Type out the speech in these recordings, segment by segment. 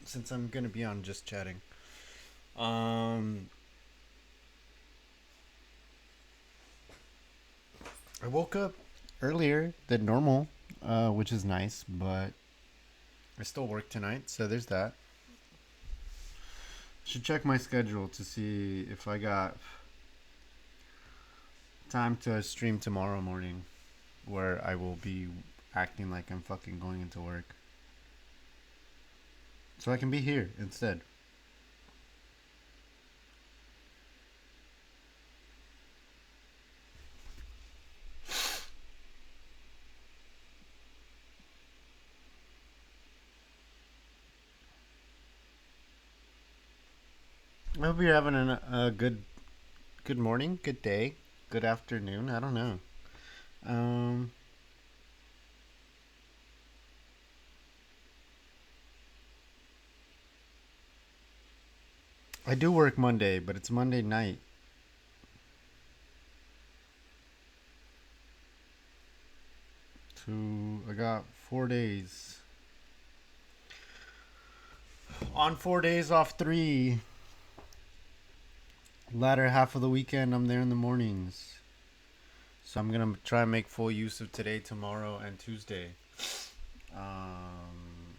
since I'm gonna be on just chatting. Um, I woke up earlier than normal, which is nice, but I still work tonight, so there's that. Should check my schedule to see if I got time to stream tomorrow morning, where I will be acting like I'm fucking going into work, so I can be here instead. I hope you're having a good morning, good day, good afternoon. I don't know. Um, I do work Monday, but it's Monday night. I got 4 days. On 4 days, off three. Latter half of the weekend, I'm there in the mornings. So I'm gonna try and make full use of today, tomorrow, and Tuesday. Um,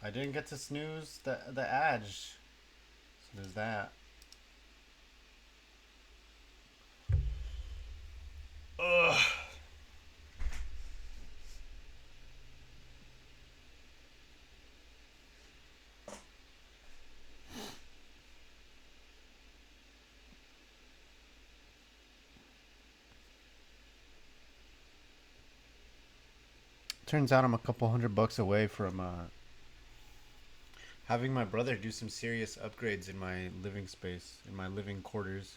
I didn't get to snooze the edge, so there's that. Ugh. Turns out I'm a couple $100 away from having my brother do some serious upgrades in my living space, in my living quarters.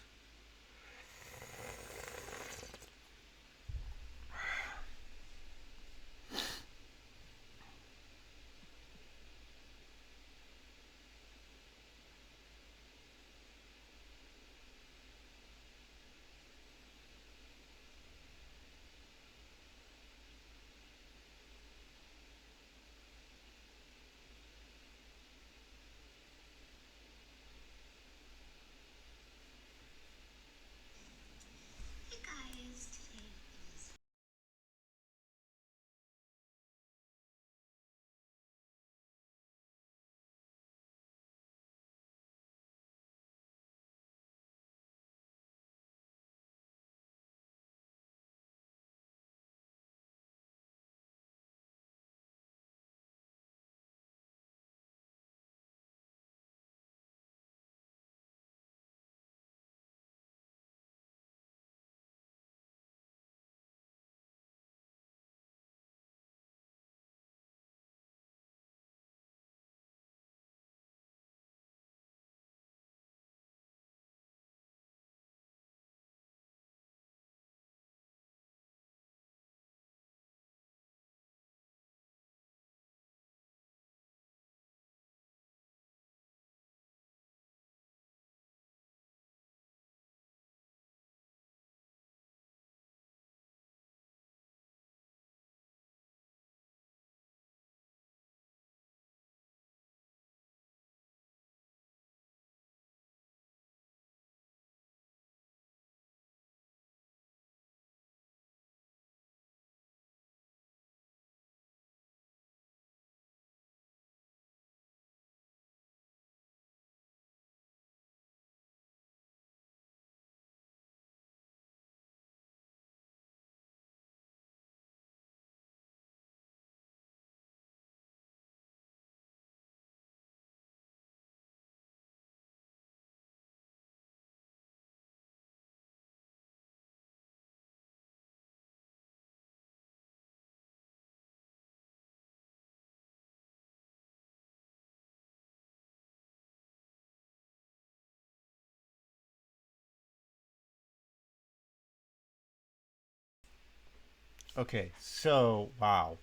Okay, so wow.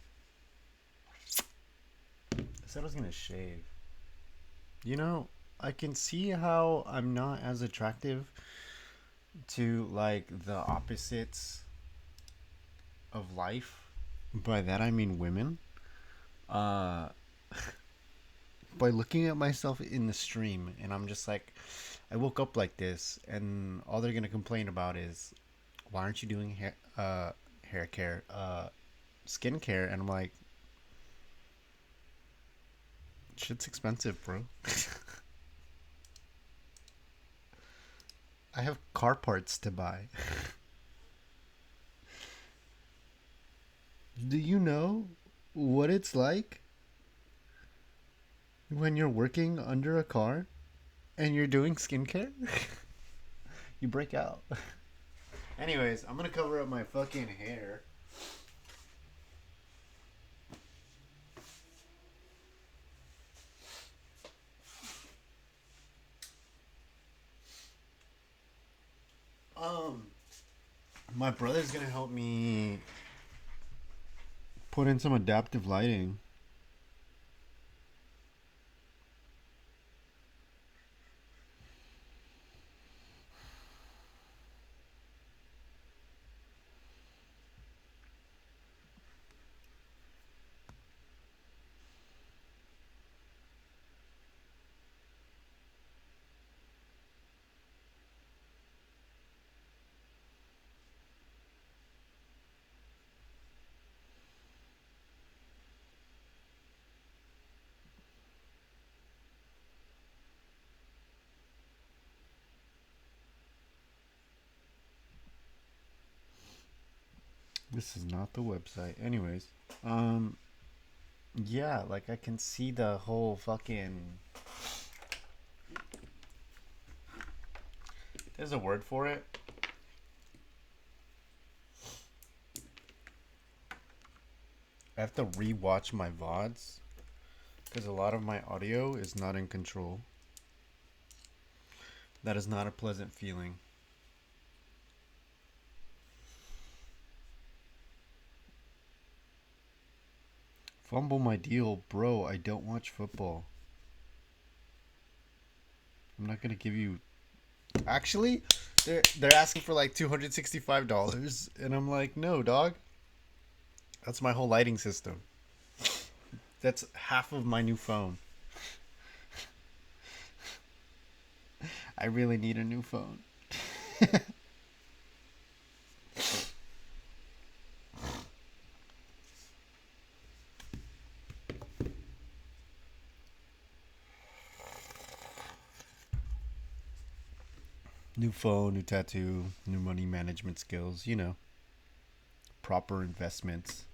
I said I was gonna shave. You know, I can see how I'm not as attractive to like the opposites of life. By that I mean women. Uh, by looking at myself in the stream, and I'm just like, I woke up like this, and all they're gonna complain about is, why aren't you doing hair care, skincare? And I'm like, shit's expensive, bro. I have car parts to buy. Do you know what it's like when you're working under a car and you're doing skincare? You break out. Anyways, I'm gonna cover up my fucking hair. Um, my brother's gonna help me put in some adaptive lighting. This is not the website. Anyways, um, yeah, like I can see the whole fucking. There's a word for it. I have to rewatch my VODs because a lot of my audio is not in control. That is not a pleasant feeling. Fumble my deal, bro. I don't watch football. I'm not gonna give you. Actually, they're asking for like $265, and I'm like, no, dog. That's my whole lighting system. That's half of my new phone. I really need a new phone. New phone, new tattoo, new money management skills, proper investments.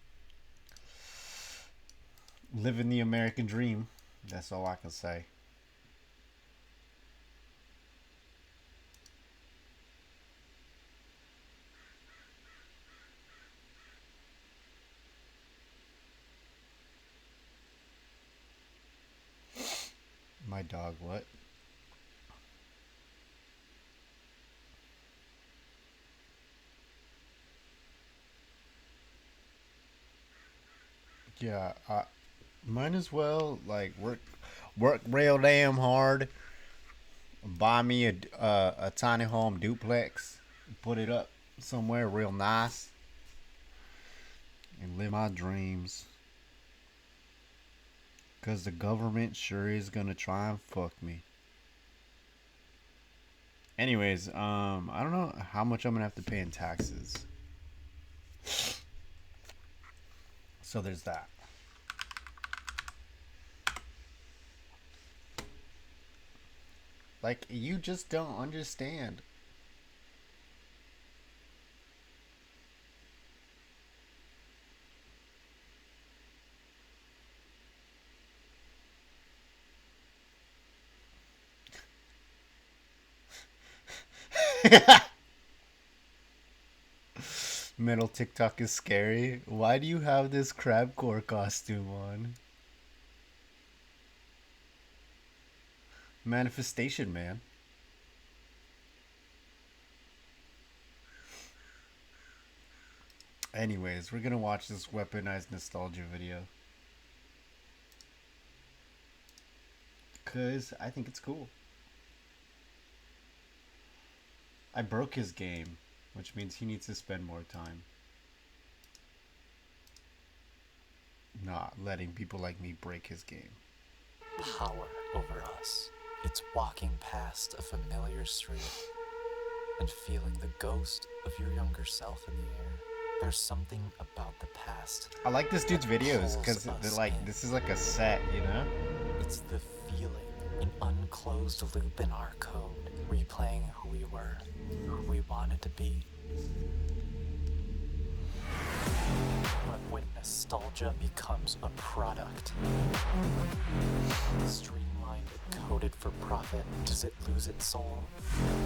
Living the American dream. That's all I can say. My dog, what? Yeah, might as well like work real damn hard. Buy me a tiny home duplex, put it up somewhere real nice, and live my dreams. Cause the government sure is gonna try and fuck me. Anyways, I don't know how much I'm gonna have to pay in taxes. So there's that. Like you just don't understand. Metal TikTok is scary. Why do you have this crabcore costume on? Manifestation, man. Anyways, we're gonna watch this weaponized nostalgia video. Cause I think it's cool. I broke his game, which means he needs to spend more time not letting people like me break his game. power over us. It's walking past a familiar street and feeling the ghost of your younger self in the air. There's something about the past. I like this dude's videos pulls because they're us like, in. this is like a set, you know? It's the feeling, an unclosed loop in our code, replaying who we were, who we wanted to be. But when nostalgia becomes a product, streamlined, coded for profit, does it lose its soul?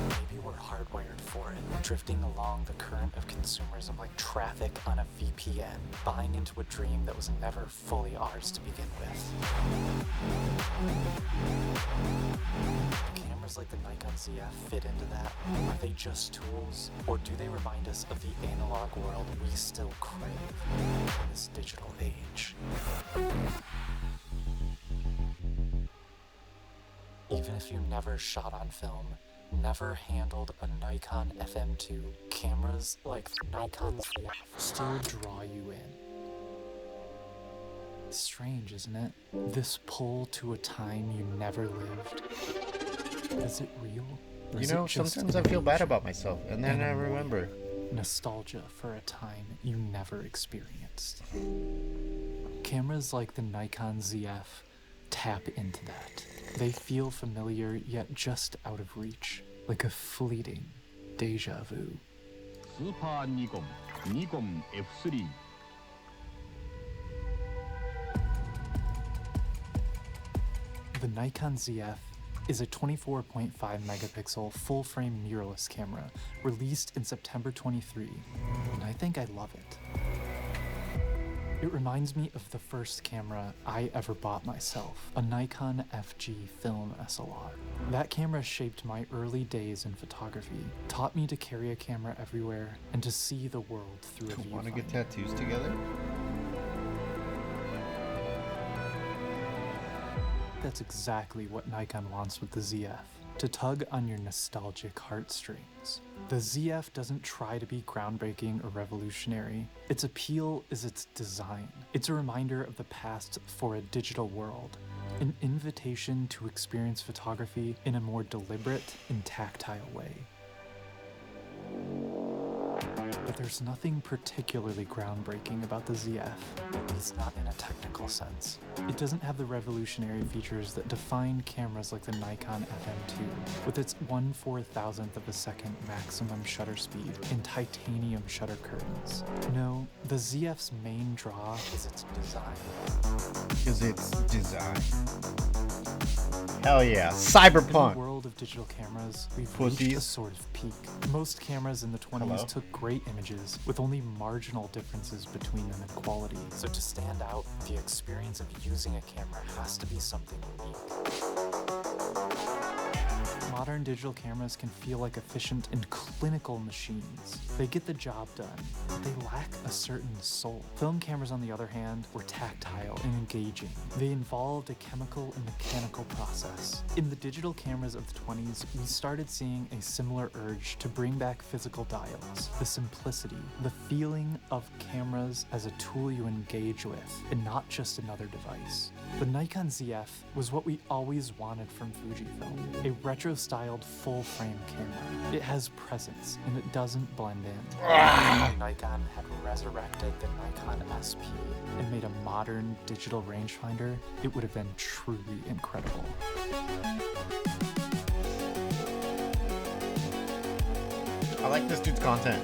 Maybe we're hardwired for it, drifting along the current of consumerism like traffic on a VPN, buying into a dream that was never fully ours to begin with. Cameras like the Nikon ZF fit into that? Are they just tools? Or do they remind us of the analog world we still crave in this digital age? Even if you never shot on film, never handled a Nikon FM2, cameras like the Nikon ZF still draw you in. Strange, isn't it? This pull to a time you never lived. Is it real? Or You is know, it just sometimes an I feel bad illusion? about myself, and then I An remember. nostalgia for a time you never experienced. Cameras like the Nikon ZF tap into that. They feel familiar yet just out of reach, like a fleeting deja vu. 스파 니검, 니검 F3. The Nikon ZF is a 24.5 megapixel full-frame mirrorless camera released in September 23, and I think I love it. It reminds me of the first camera I ever bought myself, a Nikon FG film SLR. That camera shaped my early days in photography, taught me to carry a camera everywhere, and to see the world through a Want to get viewfinder. tattoos together? That's exactly what Nikon wants with the ZF, to tug on your nostalgic heartstrings. The ZF doesn't try to be groundbreaking or revolutionary. Its appeal is its design. It's a reminder of the past for a digital world, an invitation to experience photography in a more deliberate and tactile way. But there's nothing particularly groundbreaking about the ZF, at least not in a technical sense. It doesn't have the revolutionary features that define cameras like the Nikon FM2, with its 1/4000th of a second maximum shutter speed and titanium shutter curtains. No, the ZF's main draw is its design. Because it's design. Hell yeah. In the Cyberpunk! world of digital cameras, we've reached a Pussies. sort of peak. Most cameras in the 20s Hello? took great images, with only marginal differences between them in quality. So to stand out, the experience of using a camera has to be something unique. Modern digital cameras can feel like efficient and clinical machines. They get the job done, but they lack a certain soul. Film cameras, on the other hand, were tactile and engaging. They involved a chemical and mechanical process. In the digital cameras of the 20s, we started seeing a similar urge to bring back physical dials, the simplicity, the feeling of cameras as a tool you engage with, and not just another device. The Nikon ZF was what we always wanted from Fujifilm, a retro-styled full-frame camera. It has presence, and it doesn't blend in. If Nikon had resurrected the Nikon SP and made a modern digital rangefinder, it would have been truly incredible. I like this dude's content.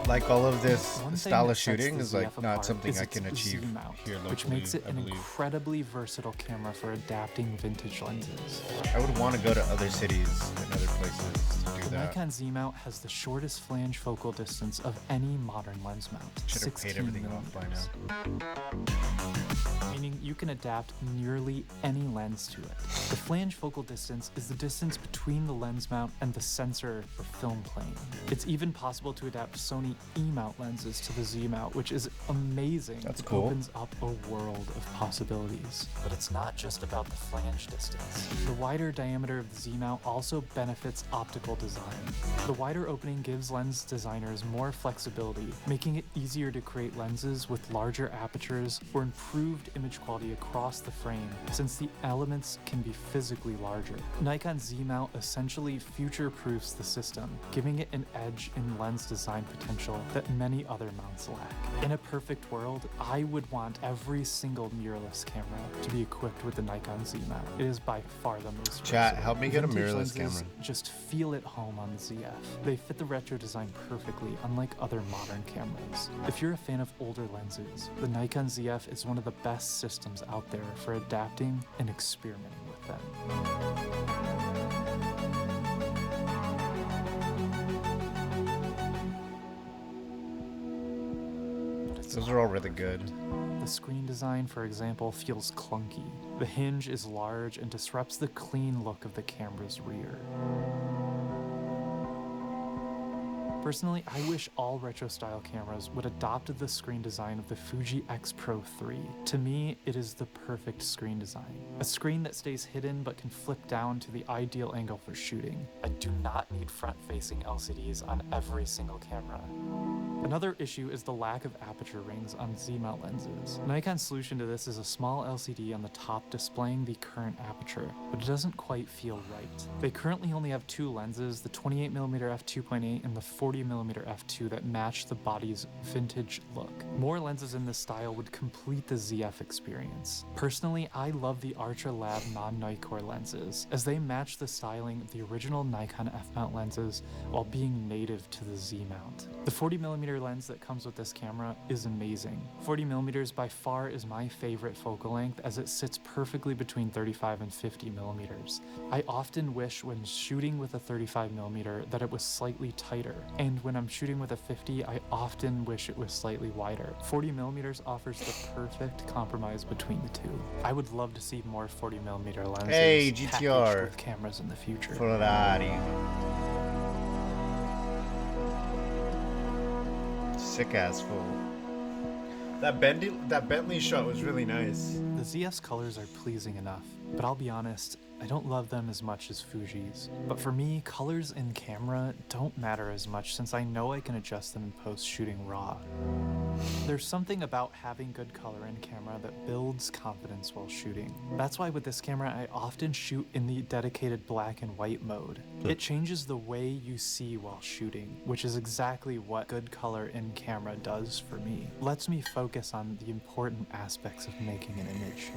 Like all of this One thing style that of sets shooting the is like ZF not apart something is I its can achieve zoom out, here locally, which makes it I an believe. incredibly versatile camera for adapting vintage lenses. I would want to go to other cities and other places to do The that. Nikon Z mount has the shortest flange focal distance of any modern lens mount, Should have 16 paid everything off by millimeters, now. meaning you can adapt nearly any lens to it. The flange focal distance is the distance between the lens mount and the sensor or film plane. It's even possible to adapt Sony E-mount lenses to the Z mount, which is amazing. That's It cool. opens up a world of possibilities. But it's not just about the flange distance. The wider diameter of the Z mount also benefits optical design. The wider opening gives lens designers more flexibility, making it easier to create lenses with larger apertures or improved image quality across the frame, since the elements can be physically larger. Nikon Z-mount essentially future-proofs the system, giving it an edge in lens design potential that many other mounts lack. In a perfect world, I would want every single mirrorless camera to be equipped with the Nikon Z-mount. It is by far the most Chat, versatile. help me get a Vintage mirrorless lenses camera. just feel at home on the ZF. They fit the retro design perfectly, unlike other modern cameras. If you're a fan of older lenses, the Nikon ZF is one of the best systems out there for adapting and experimenting with them. Those are all really good. The screen design, for example, feels clunky. The hinge is large and disrupts the clean look of the camera's rear. Personally, I wish all retro-style cameras would adopt the screen design of the Fuji X Pro 3. To me, it is the perfect screen design. A screen that stays hidden but can flip down to the ideal angle for shooting. I do not need front-facing LCDs on every single camera. Another issue is the lack of aperture rings on Z-mount lenses. Nikon's solution to this is a small LCD on the top displaying the current aperture, but it doesn't quite feel right. They currently only have two lenses, the 28mm f2.8 and the 40mm f2 that match the body's vintage look. More lenses in this style would complete the ZF experience. Personally, I love the Ultra Lab non-Nikkor lenses, as they match the styling of the original Nikon f-mount lenses while being native to the Z-mount. The 40mm lens that comes with this camera is amazing. 40mm by far is my favorite focal length, as it sits perfectly between 35 and 50mm. I often wish when shooting with a 35mm that it was slightly tighter, and when I'm shooting with a 50, I often wish it was slightly wider. 40mm offers the perfect compromise between the two. I would love to see more 40mm lenses Hey, packaged GTR. with cameras in the future. Ferrari. Sick ass fool. That Bentley shot was really nice. The ZF's colors are pleasing enough, but I'll be honest, I don't love them as much as Fuji's. But for me, colors in camera don't matter as much, since I know I can adjust them in post shooting raw. There's something about having good color in camera that builds confidence while shooting. That's why with this camera, I often shoot in the dedicated black and white mode. It changes the way you see while shooting, which is exactly what good color in camera does for me. Lets me focus on the important aspects of making an image.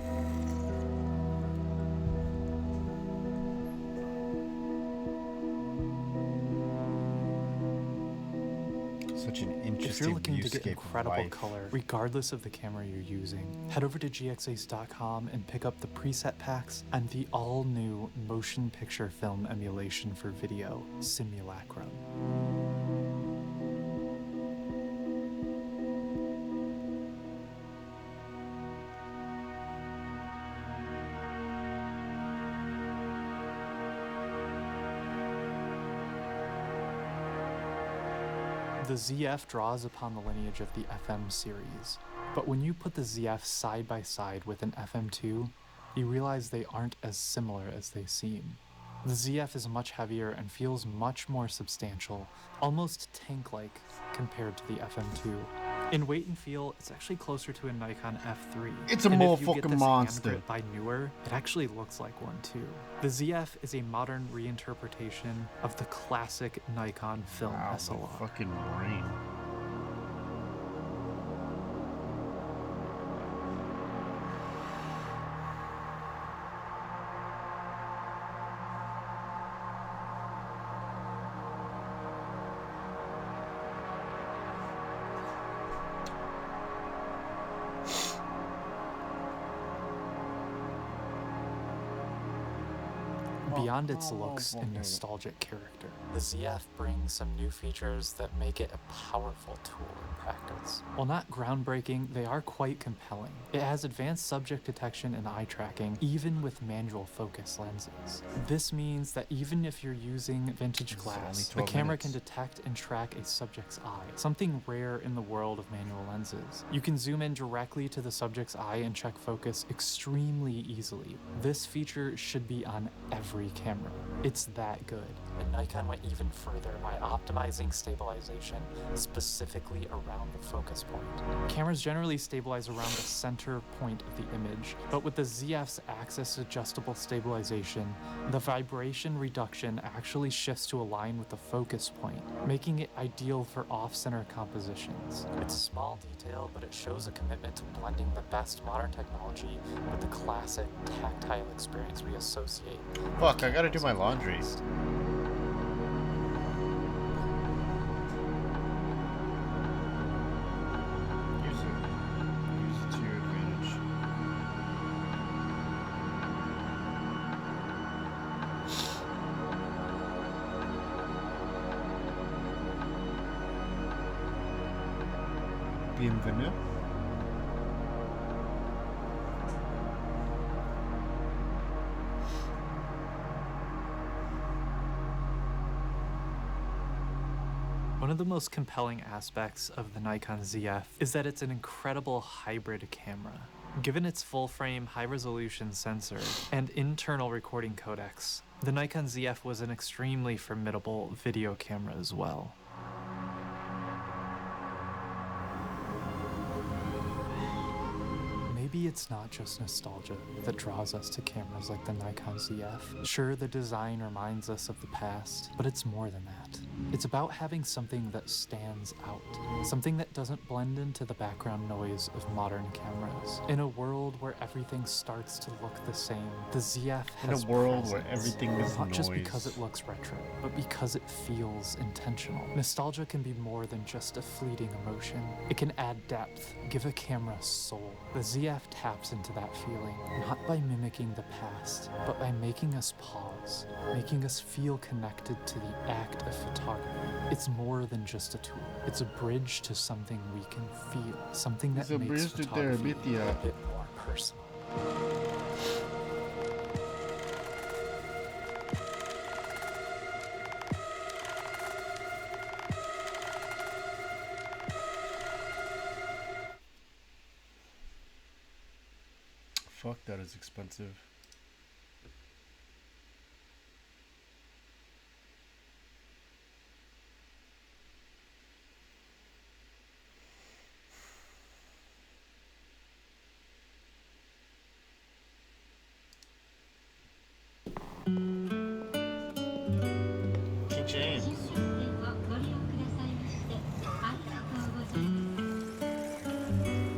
Such an If interesting you're looking to viewscape get of incredible life. color, regardless of the camera you're using, head over to gxace.com and pick up the preset packs and the all-new motion picture film emulation for video, Simulacrum. The ZF draws upon the lineage of the FM series, but when you put the ZF side by side with an FM2, you realize they aren't as similar as they seem. The ZF is much heavier and feels much more substantial, almost tank-like compared to the FM2. In weight and feel, it's actually closer to a Nikon F3. It's a And if you motherfucking get the monster. Cyan by Newer, it actually looks like one too. The ZF is a modern reinterpretation of the classic Nikon film Wow, the SLR. fucking brain. Beyond its looks and nostalgic character, the ZF brings some new features that make it a powerful tool in practice. While not groundbreaking, they are quite compelling. It has advanced subject detection and eye tracking, even with manual focus lenses. This means that even if you're using vintage It's glass, only the 12 camera minutes. can detect and track a subject's eye, something rare in the world of manual lenses. You can zoom in directly to the subject's eye and check focus extremely easily. This feature should be on every camera. It's that good. And Nikon went even further by optimizing stabilization specifically around the focus point. Cameras generally stabilize around the center point of the image, but with the ZF's axis adjustable stabilization, the vibration reduction actually shifts to align with the focus point, making it ideal for off-center compositions. It's a small detail, but it shows a commitment to blending the best modern technology with the classic tactile experience we associate. Fuck, I gotta do my laundry. Use it to your advantage. Bienvenue. One of the most compelling aspects of the Nikon ZF is that it's an incredible hybrid camera. Given its full-frame, high-resolution sensor and internal recording codecs, the Nikon ZF was an extremely formidable video camera as well. Maybe it's not just nostalgia that draws us to cameras like the Nikon ZF. Sure, the design reminds us of the past, but it's more than that. It's about having something that stands out, something that doesn't blend into the background noise of modern cameras. In a world where everything starts to look the same, the ZF has In a world presence. where everything is Not just noise. because it looks retro, but because it feels intentional. Nostalgia can be more than just a fleeting emotion. It can add depth, give a camera soul. The ZF taps into that feeling, not by mimicking the past, but by making us pause, making us feel connected to the act of photography. It's more than just a tool. It's a bridge to something we can feel, something that It's a makes bridge to photography Terabithia. a bit more personal. Fuck, that is expensive. King James. ご利用くださいましてありがとうございます。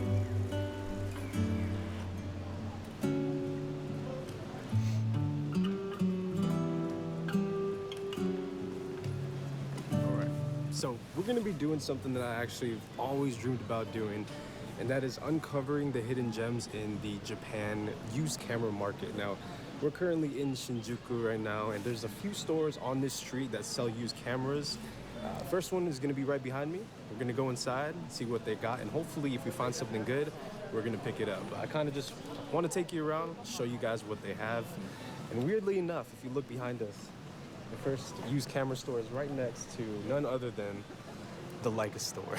Alright, so we're gonna be doing something that I actually always dreamed about doing, and that is uncovering the hidden gems in the Japan used camera market. Now, we're currently in Shinjuku right now, and there's a few stores on this street that sell used cameras. First one is gonna be right behind me. We're gonna go inside, see what they got, and hopefully if we find something good, we're gonna pick it up. But I kind of just want to take you around, show you guys what they have. And weirdly enough, if you look behind us, the first used camera store is right next to none other than the Leica store.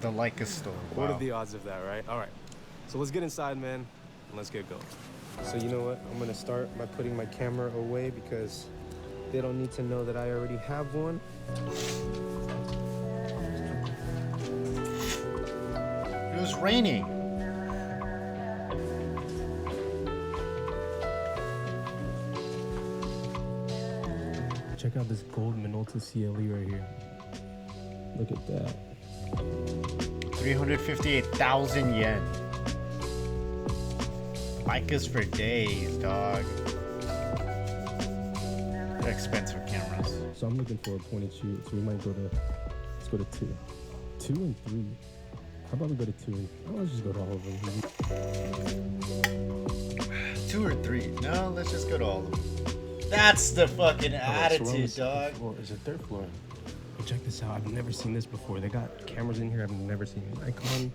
The Leica store. What Wow. are the odds of that, right? All right, so let's get inside, man, and let's get going. So you know what? I'm gonna start by putting my camera away because they don't need to know that I already have one. It was raining. Check out this gold Minolta CLE right here. Look at that. 358,000 yen. Leicas for days, dog. They're expensive cameras. So I'm looking for a point and shoot. So we might go to, let's go to 2. 2 and 3. How about we go to 2? Oh, let's just go to all of them. 2 or 3. No, let's just go to all of them. That's the fucking attitude, dog. Floor. Is it third floor? But check this out. I've never seen this before. They got cameras in here I've never seen. Nikon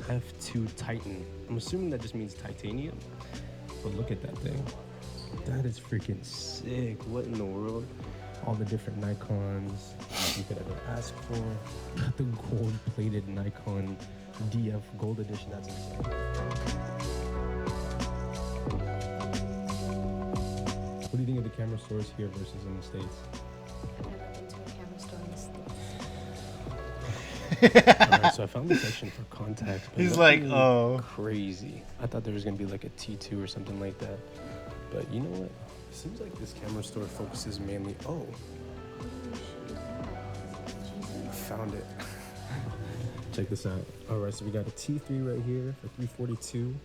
F2 Titan. I'm assuming that just means titanium. But look at that thing. That is freaking sick. What in the world? All the different Nikons you could ever ask for. Got the gold-plated Nikon DF Gold Edition. That's insane. What do you think of the camera stores here versus in the States? I've never been to a camera store in the States. Alright, so I found the section for contacts. But He's like, nothing oh. crazy. I thought there was gonna be like a T2 or something like that. But you know what? It seems like this camera store focuses mainly. Oh, I found it. Check this out. Alright, so we got a T3 right here for 342.9,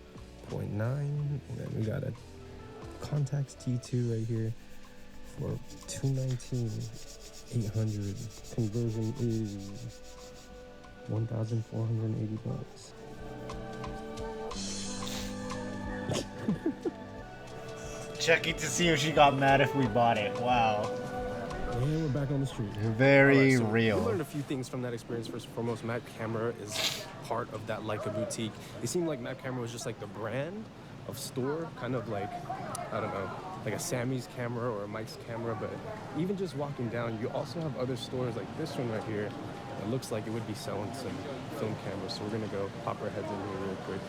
and then we got a contacts T2 right here for 219,800. Conversion is $1,480. Checking to see if she got mad if we bought it. Wow. And we're back on the street. Very Alright, so real. We learned a few things from that experience. First and foremost, Map Camera is part of that Leica boutique. It seemed like Map Camera was just like the brand of store, kind of like, I don't know, like a Sammy's camera or a Mike's camera. But even just walking down, you also have other stores like this one right here. It looks like it would be selling some film cameras. So we're gonna go pop our heads in here real quick.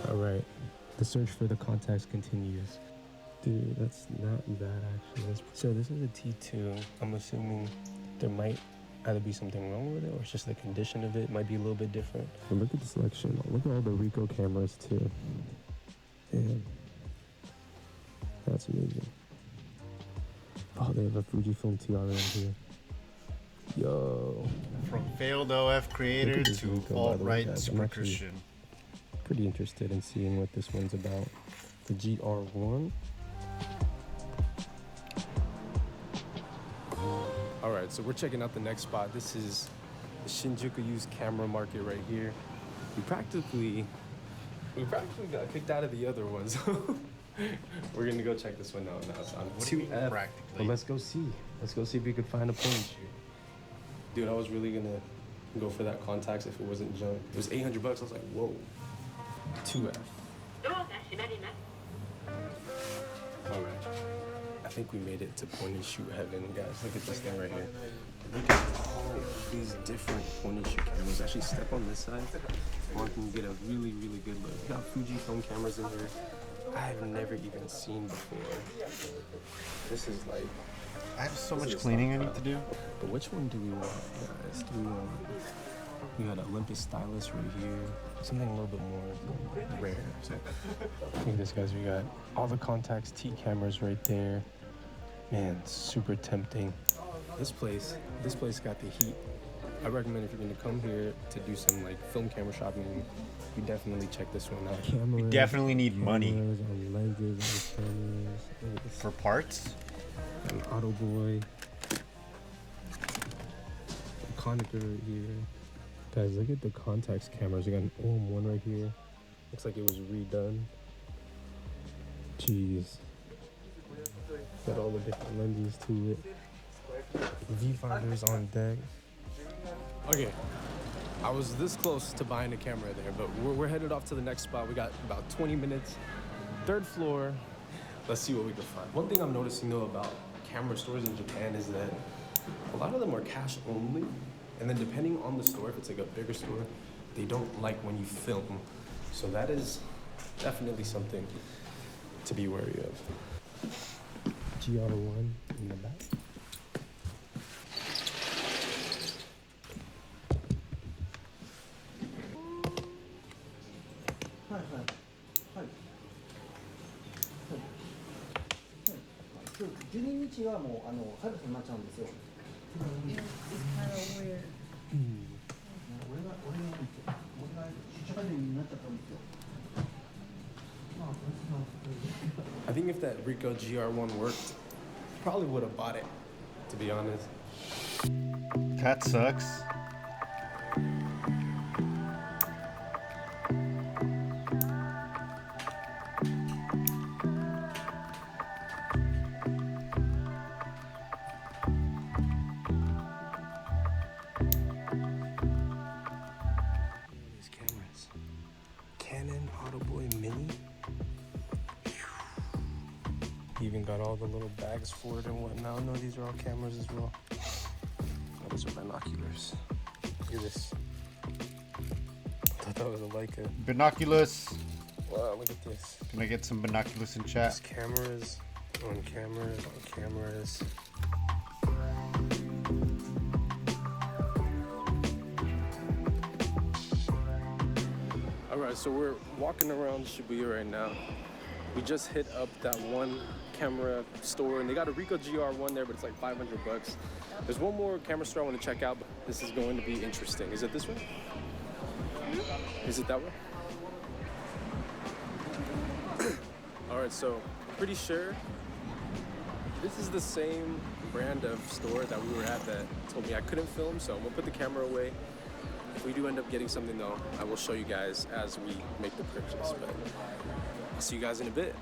All right, the search for the contacts continues. Dude, that's not bad actually. So this is a T2. I'm assuming there might either be something wrong with it or it's just the condition of it might be a little bit different. And look at the selection. Look at all the Ricoh cameras too. Damn. That's amazing. Oh, they have a Fujifilm TRM here. Yo. From failed OF creator Look at this to Ricoh, by the way, alt-right guys. I'm super actually Christian. pretty interested in seeing what this one's about. The GR1. All right, so we're checking out the next spot. This is the Shinjuku used camera market right here. We practically got kicked out of the other ones. We're gonna go check this one out now. It's on What do you mean 2F. practically? But let's go see. Let's go see if we could find a point and shoot. Dude, I was really gonna go for that contacts if it wasn't junk. It was $800. I was like, whoa. 2F. All right. I think we made it to point and shoot heaven, guys. Look at this thing right here. Look at all these different point and shoot cameras. Actually, step on this side. One can get a really, really good look. We got Fujifilm cameras in here. I've never even seen before. This is like. I have so much cleaning I need to do. But which one do we want, guys? We got Olympus stylus right here. Something a little bit more rare. So, look at this, guys. We got all the contacts T cameras right there. Man, super tempting. This place got the heat. I recommend if you're gonna come here to do some like film camera shopping, you definitely check this one out. We definitely need money. Cameras on lenses, on cameras. Look at this. For parts? An Auto Boy. A Konica right here. Guys, look at the contacts cameras. We got an OM1 right here. Looks like it was redone. Jeez. Got all the different lenses to it. Viewfinders on deck. Okay, I was this close to buying a camera there, but we're headed off to the next spot. We got about 20 minutes. 3rd floor. Let's see what we can find. One thing I'm noticing though about camera stores in Japan is that a lot of them are cash only. And then depending on the store, if it's like a bigger store, they don't like when you film. So that is definitely something to be wary of. GR1 in the back. I think if that Ricoh GR1 worked, probably would have bought it, to be honest. That sucks. These cameras. Canon Autoboy Mini. He even got got all the little bags for it and whatnot. No, these are all cameras as well. Oh, those are binoculars. Look at this. I thought that was a Leica. Binoculars. Wow, look at this. Can I get some binoculars in chat? Just cameras on cameras on cameras. Alright, so we're walking around Shibuya right now. We just hit up that one camera store and they got a Ricoh GR1 there, but it's like $500. There's one more camera store I want to check out, but this is going to be interesting. Is it this way? Is it that way? Alright, so I'm pretty sure this is the same brand of store that we were at that told me I couldn't film, so I'm gonna put the camera away. If we do end up getting something though, I will show you guys as we make the purchase, but I'll see you guys in a bit.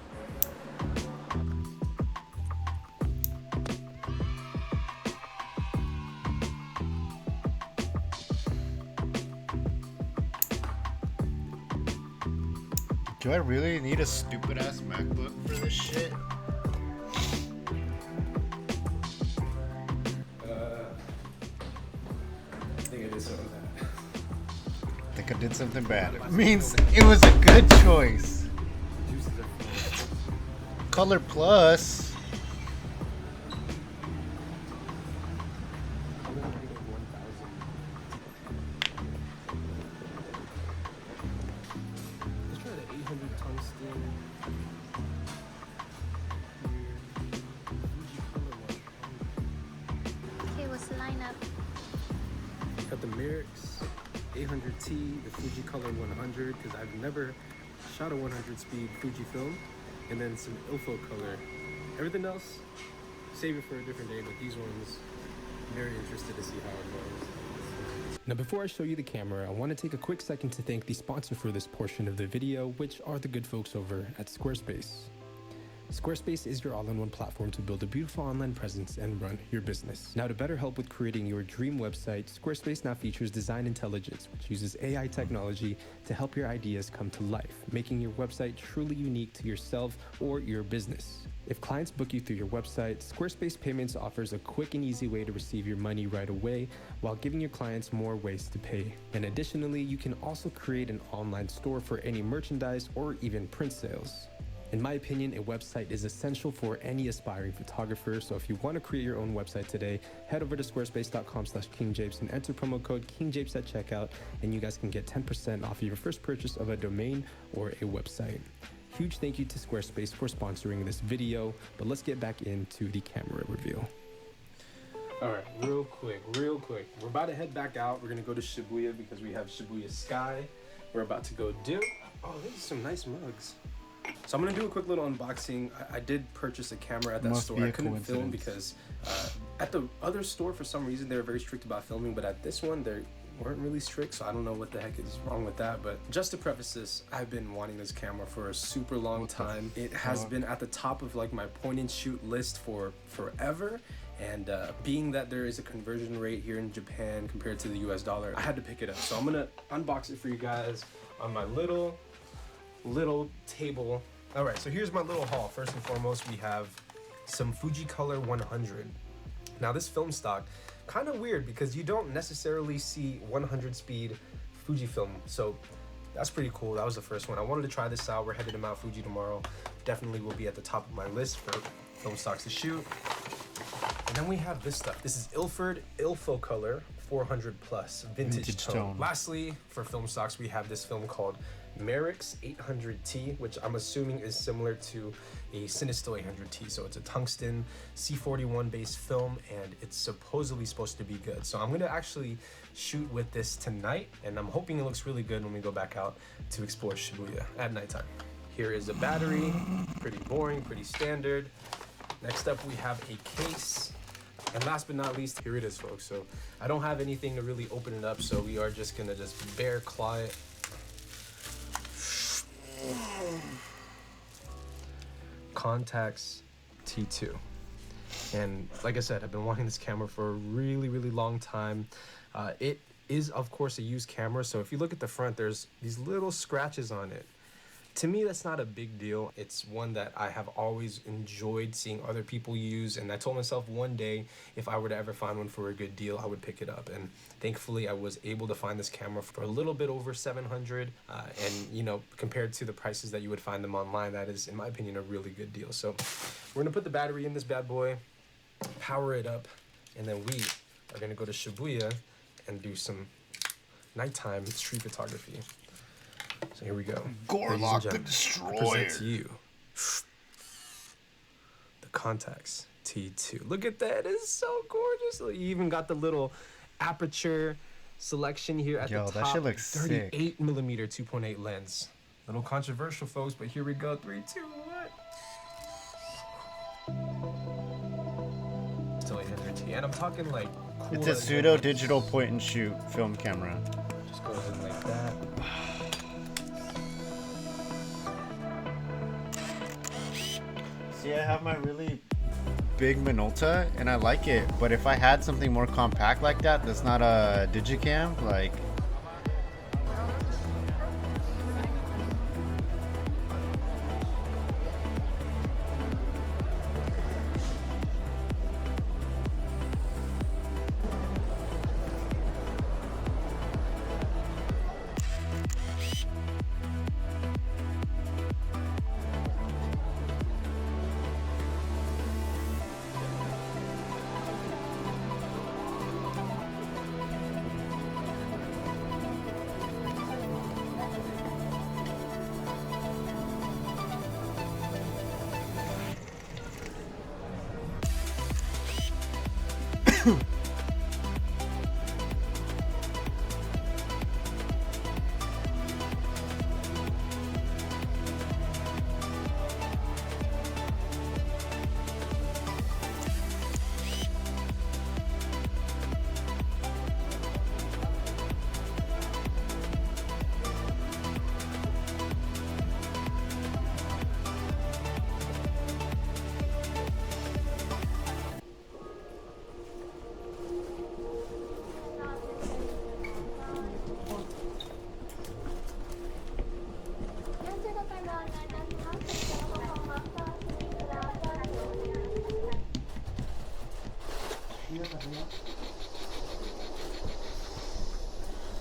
Do I really need a stupid ass MacBook for this shit? I think I did something bad. I think I did something bad. It means it was a good choice. Color Plus. Let's try the 800 tungsten. Okay, what's the lineup? Got the Merix 800T, the Fuji Color 100, because I've never shot a 100 speed Fuji film, and then some Ilfo color. Everything else, save it for a different day, but these ones, very interested to see how it goes. Now before I show you the camera, I want to take a quick second to thank the sponsor for this portion of the video, which are the good folks over at Squarespace. Squarespace is your all-in-one platform to build a beautiful online presence and run your business. Now, to better help with creating your dream website, Squarespace now features Design Intelligence, which uses AI technology to help your ideas come to life, making your website truly unique to yourself or your business. If clients book you through your website, Squarespace Payments offers a quick and easy way to receive your money right away while giving your clients more ways to pay. And additionally, you can also create an online store for any merchandise or even print sales. In my opinion, a website is essential for any aspiring photographer, so if you want to create your own website today, head over to squarespace.com/KingJapes and enter promo code KingJapes at checkout, and you guys can get 10% off of your first purchase of a domain or a website. Huge thank you to Squarespace for sponsoring this video, but let's get back into the camera review. All right, real quick. We're about to head back out. We're gonna go to Shibuya because we have Shibuya Sky. We're about to go do. Oh, these are some nice mugs. So I'm gonna do a quick little unboxing. I did purchase a camera at that store. I couldn't film because at the other store, for some reason, they were very strict about filming, but at this one, they weren't really strict, so I don't know what the heck is wrong with that. But just to preface this, I've been wanting this camera for a super long time. It has been at the top of like my point and shoot list for forever. And being that there is a conversion rate here in Japan compared to the US dollar, I had to pick it up. So I'm gonna unbox it for you guys on my little table. All right, so here's my little haul. First and foremost, we have some Fuji Color 100. Now this film stock, kind of weird because you don't necessarily see 100 speed Fujifilm, so that's pretty cool. That was the first one. I wanted to try this out. We're headed to Mount Fuji tomorrow. Definitely will be at the top of my list for film stocks to shoot. And then we have this stuff. This is Ilfo Color 400 plus vintage tone. Lastly, for film stocks, we have this film called Merix 800T, which I'm assuming is similar to a Cinestill 800T. So it's a tungsten C41 based film, and it's supposedly supposed to be good. So I'm gonna actually shoot with this tonight, and I'm hoping it looks really good when we go back out to explore Shibuya at nighttime. Here is a battery, pretty boring, pretty standard. Next up, we have a case. And last but not least, here it is, folks. So I don't have anything to really open it up, so we are just gonna bare claw it. Contax T2. And like I said, I've been wanting this camera for a really long time. It is, of course, a used camera, so if you look at the front, there's these little scratches on it. To me, that's not a big deal. It's one that I have always enjoyed seeing other people use, and I told myself one day if I were to ever find one for a good deal, I would pick it up. And thankfully, I was able to find this camera for a little bit over 700. And you know, compared to the prices that you would find them online, that is, in my opinion, a really good deal. So we're gonna put the battery in this bad boy, power it up, and then we are gonna go to Shibuya and do some nighttime street photography. So here we go. Gorlock the I Destroyer. present to you the Contax T2. Look at that. It's so gorgeous. Look, you even got the little aperture selection here at Yo, the that top. shit looks sick. 38 millimeter 2.8 lens. Little controversial, folks, but here we go. 3, 2, 1. Still 800T. And I'm talking like cool. It's a pseudo digital point and shoot film camera. Just goes in like that. See, I have my really big Minolta and I like it, but if I had something more compact like that, that's not a digicam, like.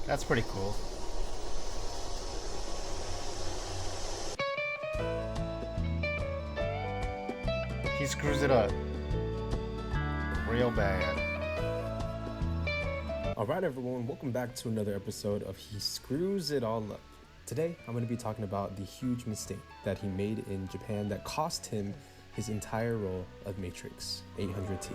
That's pretty cool. He screws it up real bad. Alright everyone, welcome back to another episode of He Screws It All Up. Today, I'm going to be talking about the huge mistake that he made in Japan that cost him his entire roll of Matrix 800T.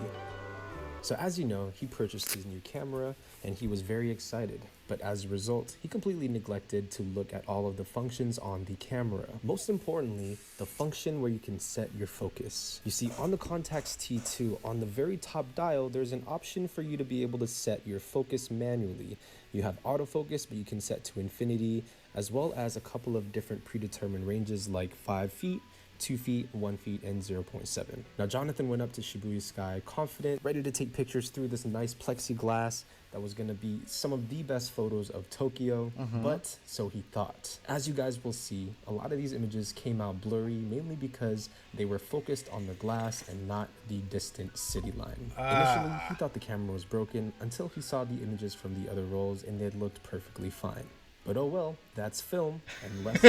So as you know, he purchased his new camera and he was very excited, but as a result, he completely neglected to look at all of the functions on the camera. Most importantly, the function where you can set your focus. You see, on the Contax T2, on the very top dial, there's an option for you to be able to set your focus manually. You have autofocus, but you can set to infinity, as well as a couple of different predetermined ranges like 5 feet, 2 feet, 1 feet, and 0.7. Now, Jonathan went up to Shibuya Sky confident, ready to take pictures through this nice plexiglass that was gonna be some of the best photos of Tokyo, but so he thought. As you guys will see, a lot of these images came out blurry, mainly because they were focused on the glass and not the distant city line. Initially, he thought the camera was broken until he saw the images from the other rolls and they looked perfectly fine. But oh well, that's film, and less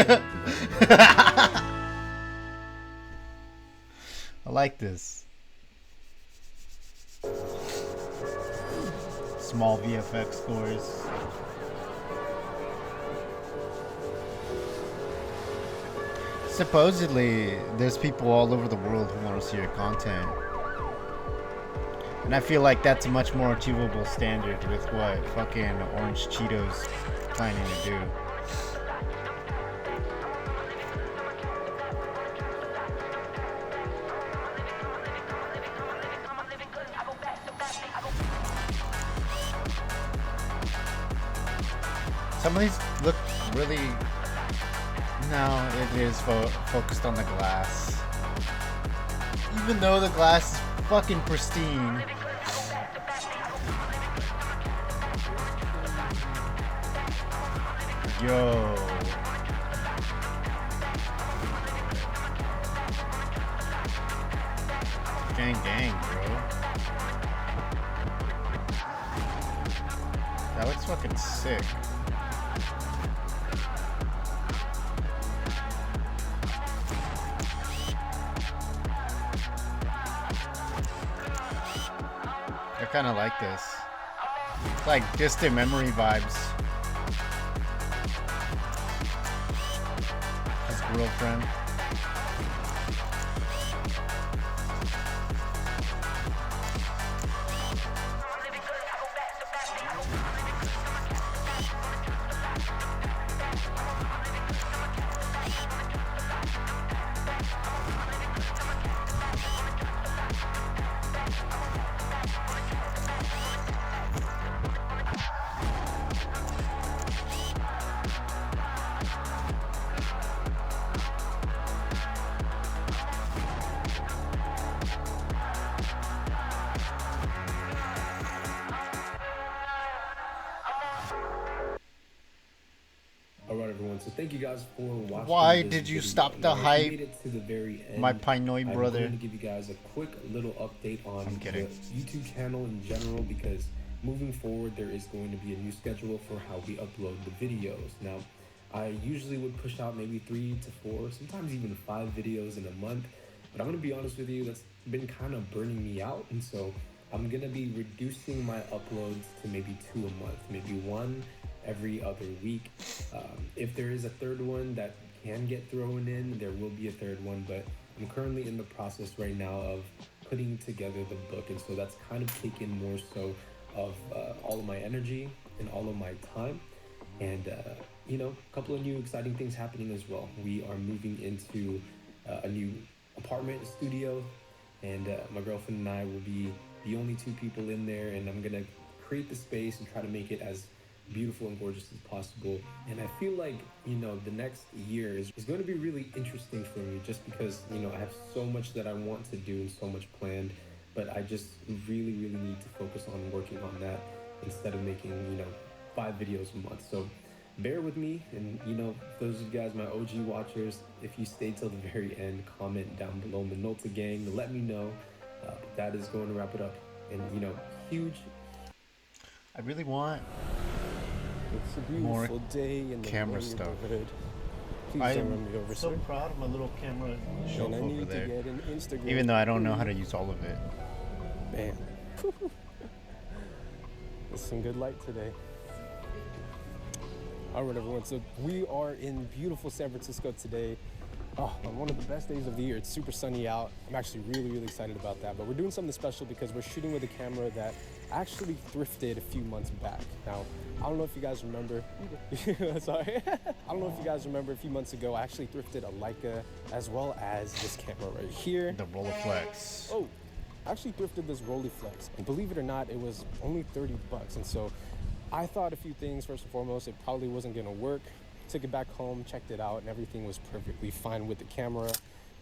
I like this. Small VFX scores. Supposedly, there's people all over the world who want to see your content. And I feel like that's a much more achievable standard with what fucking Orange Cheetos planning to do. Some of these look really... No, it is focused on the glass. Even though the glass is fucking pristine. Yo. Japan gang, bro. That looks fucking sick. I kind of like this. It's like distant memory vibes. His girlfriend. Alright everyone, so thank you guys for watching. Why this did you video. stop the Now, if you hype? made it to the very end, My Pinoy I'm brother. going to give you guys a quick little update on I'm the kidding. YouTube channel in general, because moving forward there is going to be a new schedule for how we upload the videos. Now, I usually would push out maybe 3 to 4, sometimes even 5 videos in a month, but I'm going to be honest with you, that's been kind of burning me out, and so I'm going to be reducing my uploads to maybe 2 a month, maybe 1 every other week. If there is a third one that can get thrown in, there will be a third one, but I'm currently in the process right now of putting together the book, and so that's kind of taken more so of all of my energy and all of my time. And you know, a couple of new exciting things happening as well. We are moving into a new apartment studio, and my girlfriend and I will be the only 2 people in there, and I'm gonna create the space and try to make it as beautiful and gorgeous as possible. And I feel like, you know, the next year is going to be really interesting for me, just because, you know, I have so much that I want to do and so much planned, but I just really need to focus on working on that instead of making, you know, 5 videos a month. So bear with me, and you know, those of you guys, my OG watchers, if you stay till the very end, comment down below Minolta gang, let me know. But that is going to wrap it up. And you know, huge, I really want it's a more beautiful day in the camera stuff. neighborhood. Please I don't am run me over, so sir. proud of my little camera shelf And I over need to there. get an Instagram. Even though I don't know how to use all of it. Man. There's some good light today. All right, everyone. So we are in beautiful San Francisco today. Oh, on one of the best days of the year. It's super sunny out. I'm actually really excited about that. But we're doing something special because we're shooting with a camera that actually thrifted a few months back. Now, I don't know if you guys remember. Sorry. I don't know if you guys remember a few months ago, I actually thrifted a Leica as well as this camera right here. The Rolleiflex. Oh, I actually thrifted this Rolleiflex, and believe it or not, it was only 30 bucks. And so I thought a few things. First and foremost, it probably wasn't gonna work. Took it back home, checked it out, and everything was perfectly fine with the camera.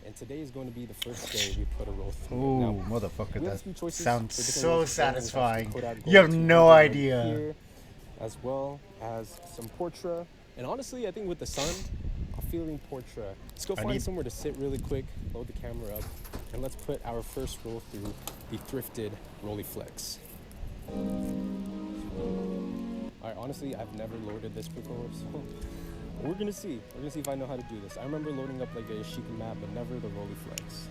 And today is going to be the first day we put a roll through. Ooh, Now, motherfucker, we have a that few choices sounds for different so ways to go. We have satisfying. Kodak You have Gold no 200 right idea. here, as well as some Portra. And honestly, I think with the sun, I'm feeling Portra. Let's go find somewhere to sit really quick, load the camera up, and let's put our first roll through the thrifted Rolleiflex. All right, honestly, I've never loaded this before, so we're gonna see. We're gonna see if I know how to do this. I remember loading up like a Yashica map, but never the Rolleiflex.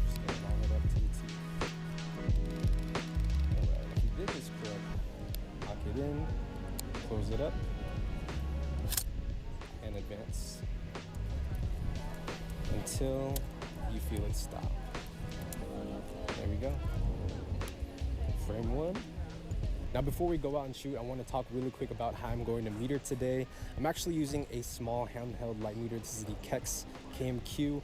Just gonna line it up to the T. Alright, if you did this correct, lock it in, close it up, and advance until you feel it stop. There we go. Frame 1. Now before we go out and shoot, I want to talk really quick about how I'm going to meter today. I'm actually using a small handheld light meter. This is the Kex KMQ,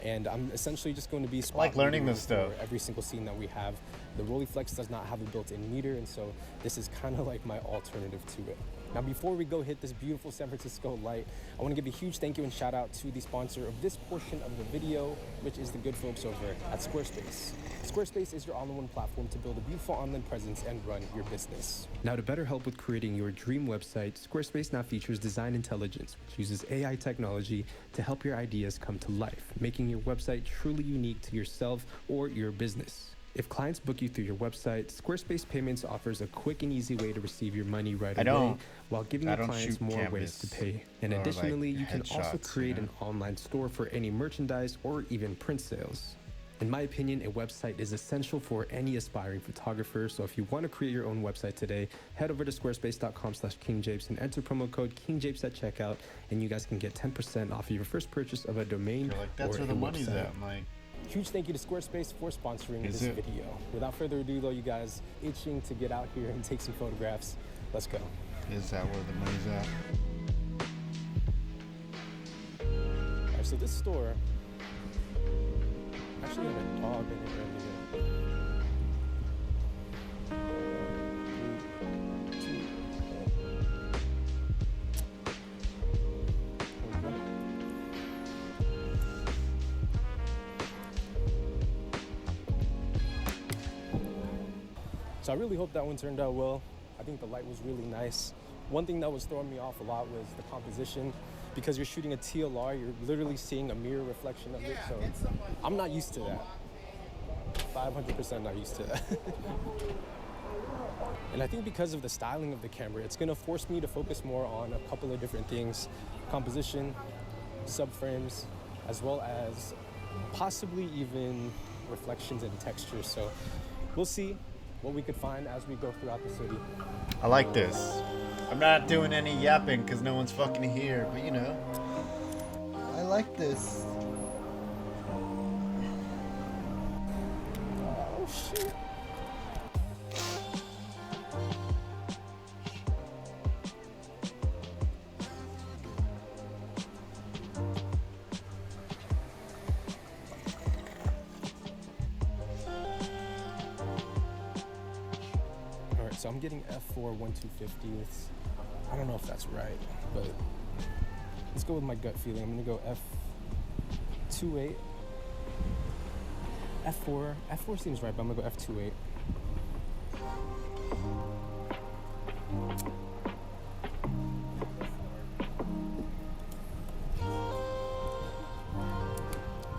and I'm essentially just going to be like learning metering this stuff. for every single scene that we have. The Rolleiflex does not have a built-in meter, and so this is kind of like my alternative to it. Now, before we go hit this beautiful San Francisco light, I want to give a huge thank you and shout out to the sponsor of this portion of the video, which is the good folks over at Squarespace. Squarespace is your all-in-one platform to build a beautiful online presence and run your business. Now, to better help with creating your dream website, Squarespace now features Design Intelligence, which uses AI technology to help your ideas come to life, making your website truly unique to yourself or your business. If clients book you through your website, Squarespace Payments offers a quick and easy way to receive your money right away while giving your clients more ways to pay. And additionally, you can also create an online store for any merchandise or even print sales. In my opinion, a website is essential for any aspiring photographer. So if you want to create your own website today, head over to squarespace.com/KingJapes and enter promo code KingJapes at checkout, and you guys can get 10% off of your first purchase of a domain that's or where a the money's website. at. I'm like, Huge thank you to Squarespace for sponsoring this video. Without further ado though, you guys itching to get out here and take some photographs, let's go. is that where the money's at? Alright, so this store actually had a dog in it earlier. So I really hope that one turned out well. I think the light was really nice. One thing that was throwing me off a lot was the composition. Because you're shooting a TLR, you're literally seeing a mirror reflection of it. So I'm not used to that. 500% not used to that. And I think because of the styling of the camera, it's gonna force me to focus more on a couple of different things. Composition, subframes, as well as possibly even reflections and textures. So we'll see what we could find as we go throughout the city. I like this. I'm not doing any yapping because no one's fucking here, but you know, I like this. Oh shit. So I'm getting f4 1/250. I don't know if that's right, but let's go with my gut feeling. I'm gonna go f2.8. F4 seems right, but I'm gonna go f2.8. I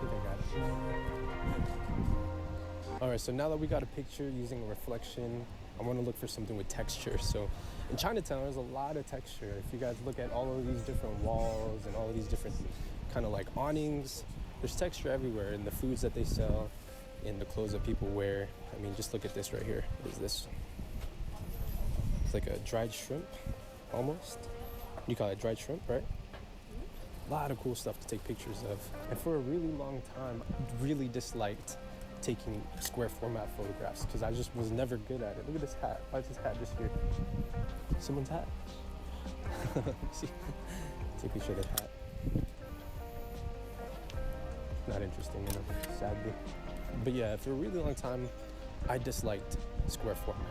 think I got it. All right, so now that we got a picture using a reflection, I want to look for something with texture. So in Chinatown, there's a lot of texture. If you guys look at all of these different walls and all of these different kind of like awnings, there's texture everywhere in the foods that they sell, in the clothes that people wear. I mean, just look at this right here. What is this? It's like a dried shrimp, almost. You call it dried shrimp, right? A lot of cool stuff to take pictures of. And for a really long time, I really disliked taking square format photographs because I just was never good at it. Look at this hat. Why is this hat just here? Someone's hat. See, take a picture of the hat. Not interesting enough, sadly. But yeah, for a really long time, I disliked square format.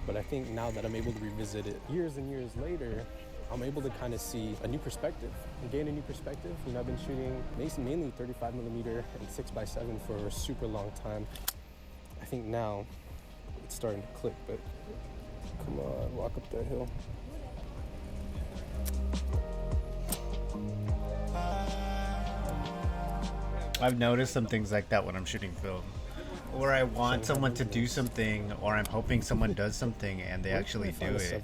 But I think now that I'm able to revisit it years and years later, I'm able to kind of see a new perspective and gain a new perspective. You know, I've been shooting mainly 35mm and 6x7 for a super long time. I think now it's starting to click, but come on, walk up that hill. I've noticed some things like that when I'm shooting film. Or I want someone to do something, or I'm hoping someone does something and they actually do it.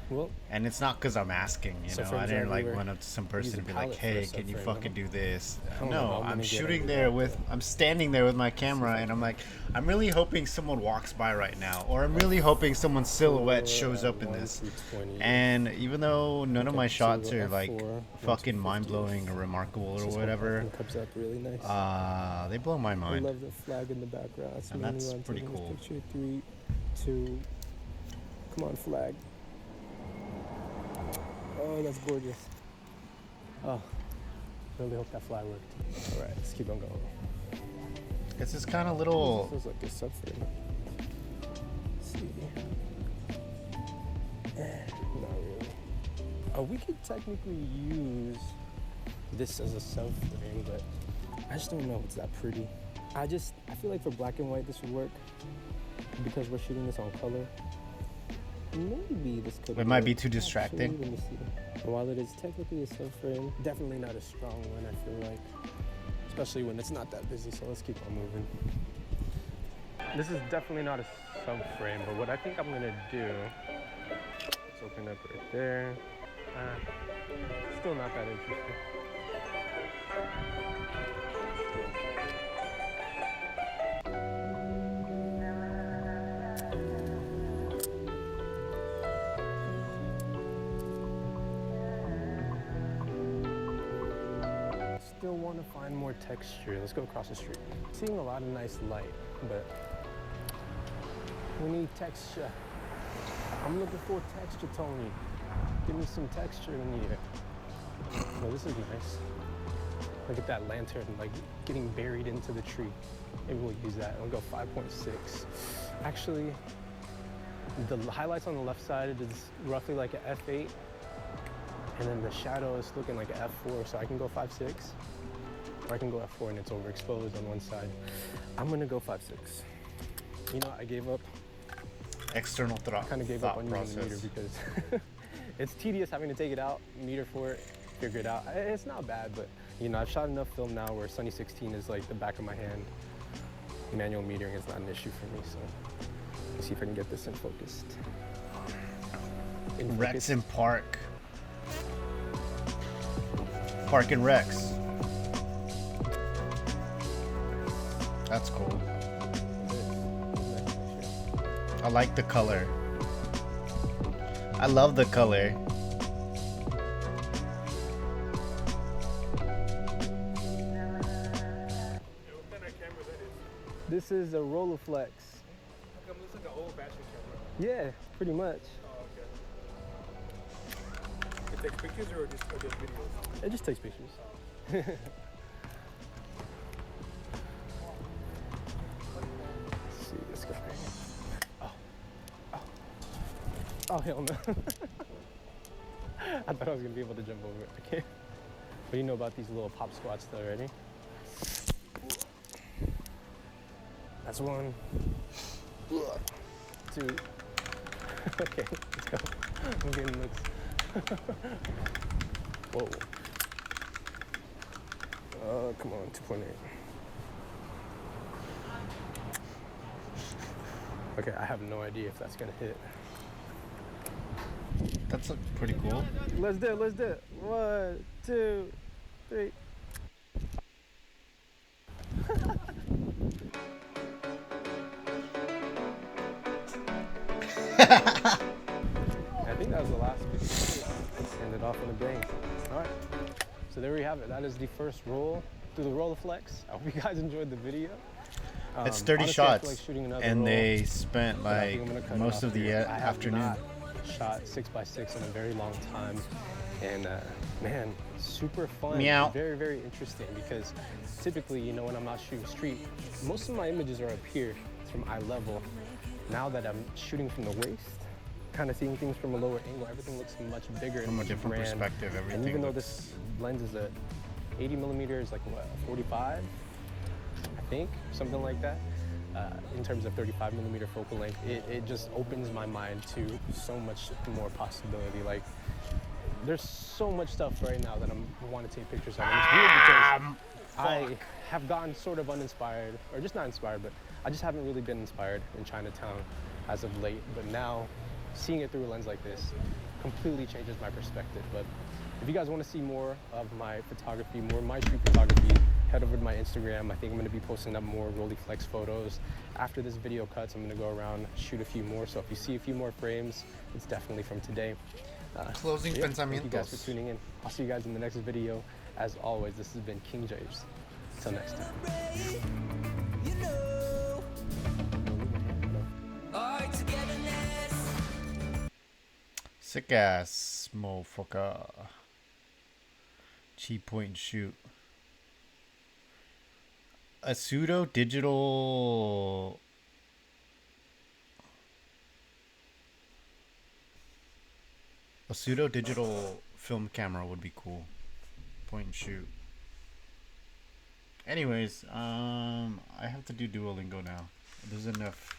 Well, and it's not because I'm asking, you know. I didn't like run up to some person and be like, hey, can you fucking do this? No, I'm shooting there I'm standing there with my camera and I'm like, I'm really hoping someone walks by right now, or I'm really hoping someone's silhouette shows up in this. And even though none of my shots are like fucking mind-blowing or remarkable or whatever, they blow my mind. I love the flag in the background. And that's pretty cool. Picture 3, 2, come on, flag. Oh, that's gorgeous. Oh, really hope that flag worked. All right, let's keep on going. It's this kind of little. Feels like a subframe. Let's see. Not really. We could technically use this as a subframe, but I just don't know if it's that pretty. I feel like for black and white this would work because we're shooting this on color. Maybe this could. It might work. be too distracting. Actually, let me see. While it is technically a subframe, definitely not a strong one. I feel like, especially when it's not that busy. So let's keep on moving. This is definitely not a subframe, but what I think I'm gonna do. Let's open up right there. Still not that interesting. Still want to find more texture. Let's go across the street. Seeing a lot of nice light, but we need texture. I'm looking for texture, Tony. Give me some texture in here. Oh, this is nice. Look at that lantern, like getting buried into the tree. Maybe we'll use that. I'll go 5.6. Actually, the highlights on the left side is roughly like an f8. And then the shadow is looking like an f4, so I can go 5.6. Or I can go f4 and it's overexposed on one side. I'm gonna go 5.6. You know, I gave up. External thought. Kind of gave up on using the meter because it's tedious having to take it out, meter for it, figure it out. It's not bad, but you know, I've shot enough film now where Sunny 16 is like the back of my hand. Manual metering is not an issue for me, so let's see if I can get this in focused. Rex and Park. Park and Rex. That's cool. I like the color. I love the color. This is a Rolleiflex. It looks like an old battery camera. Yeah, pretty much. Oh, okay. It takes pictures or just videos? It just takes pictures. Let's see this guy. Oh, hell no. I thought I was gonna be able to jump over it. I can't. What do you know about these little pop squats though, ready? That's one. Two. Okay, let's go. I'm getting looks. Whoa. Come on, 2.8. Okay, I have no idea if that's gonna hit. That's pretty cool. Let's do it. 1, 2, 3. I think that was the last picture. Ended off in a bang. All right. So there we have it. That is the first roll through the Rolleiflex. I hope you guys enjoyed the video. It's 30 honestly, I feel shots, like shooting another and roll, they spent but I like think I'm gonna cut it most off of the here. I have afternoon. not shot 6x6 in a very long time, and man, super fun. Meow. Very, very interesting because typically, you know, when I'm not shooting street, most of my images are up here from eye level. Now that I'm shooting from the waist, kind of seeing things from a lower angle, everything looks much bigger From a and different grand. perspective, everything And even though looks... this lens is a 80 millimeters, like what, 45? I think, something like that. In terms of 35 millimeter focal length, it just opens my mind to so much more possibility. Like, there's so much stuff right now that I want to take pictures of. And it's weird because I have gotten sort of uninspired, or just not inspired, but I just haven't really been inspired in Chinatown as of late. But now, seeing it through a lens like this completely changes my perspective. But if you guys want to see more of my photography, more of my street photography, head over to my Instagram. I think I'm going to be posting up more Rolleiflex photos. After this video cuts, I'm going to go around, shoot a few more. So if you see a few more frames, it's definitely from today. Closing so yeah, thank you guys for pensamientos. tuning in. I'll see you guys in the next video. As always, this has been King James. Till next time. Sick ass motherfucker. Cheap point and shoot. A pseudo digital. A pseudo digital film camera would be cool. Point and shoot. Anyways, I have to do Duolingo now. There's enough.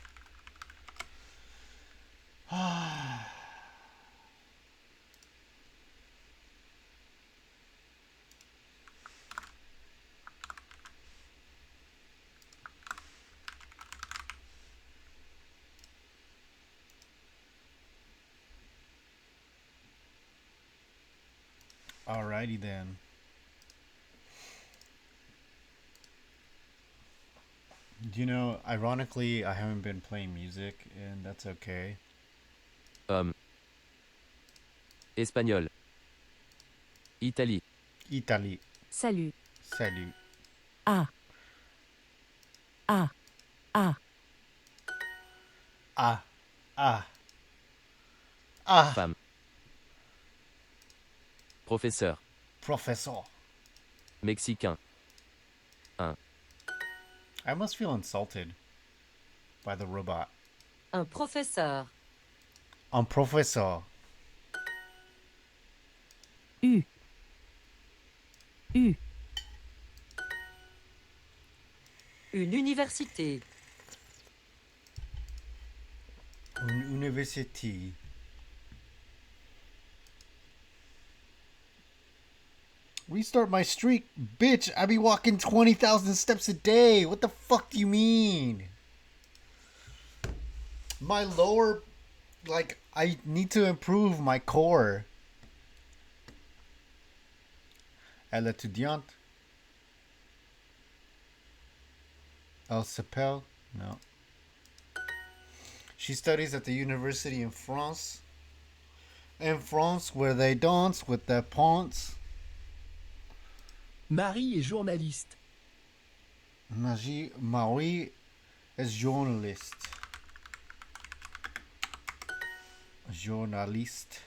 Alrighty then. You know, ironically, I haven't been playing music, and that's okay. Espagnol. Italie. Italie. Salut. Salut. Ah. Ah. Ah. Ah. Ah. Ah. Femme. Professeur. Professor. Mexicain. I must feel insulted by the robot. Un professeur. Un professor. U. U. Une université. Une university. Restart my streak, bitch. I be walking 20,000 steps a day. What the fuck do you mean? My lower, like, I need to improve my core. Elle étudiante. Elle s'appelle? No. She studies at the university in France. In France, where they dance with their pants. Marie est journaliste. Marie is journalist. Journalist.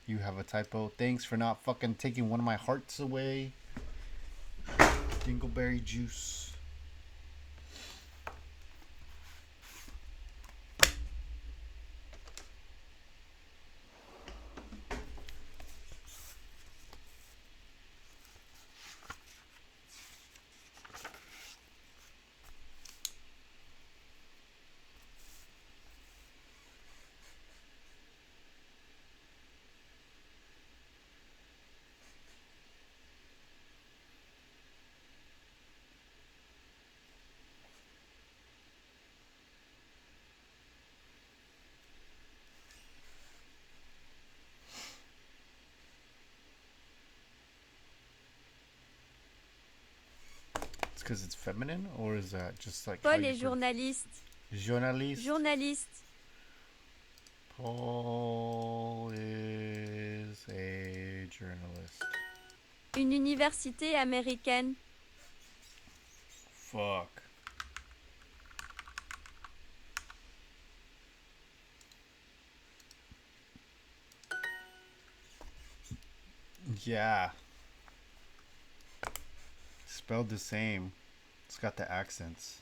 You have a typo. Thanks for not fucking taking one of my hearts away. Dingleberry juice. Because it's feminine, or is that just like Paul est journaliste. Journaliste. Journaliste. Paul is a journalist. Une université américaine. Fuck. Yeah. Spelled the same. It's got the accents.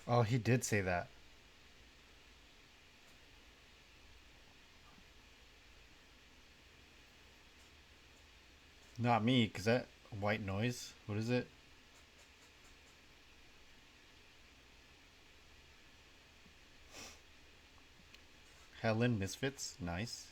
Oh, he did say that. Not me, because that white noise. What is it? Helen Misfits. Nice.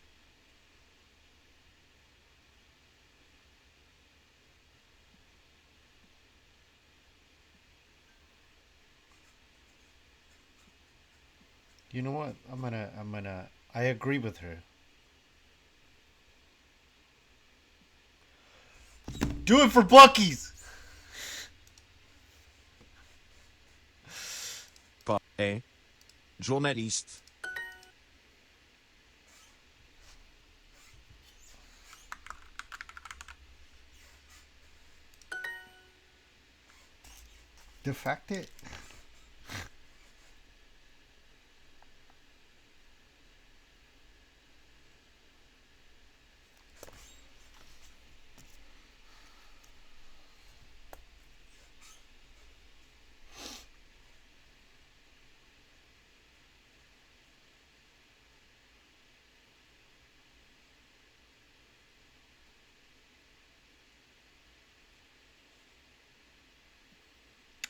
You know what? I agree with her. Do it for Bucky's. Pas est journaliste. Defect it.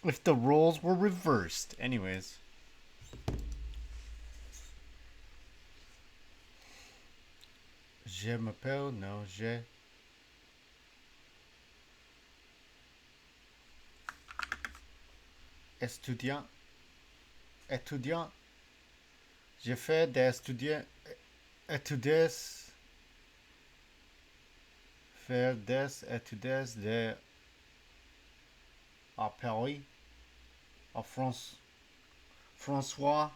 If the roles were reversed. Anyways. Je m'appelle, no, je. Étudiant. Étudiant. Je fais des étudiants. Études. Faire des études de. À Paris. À France. François.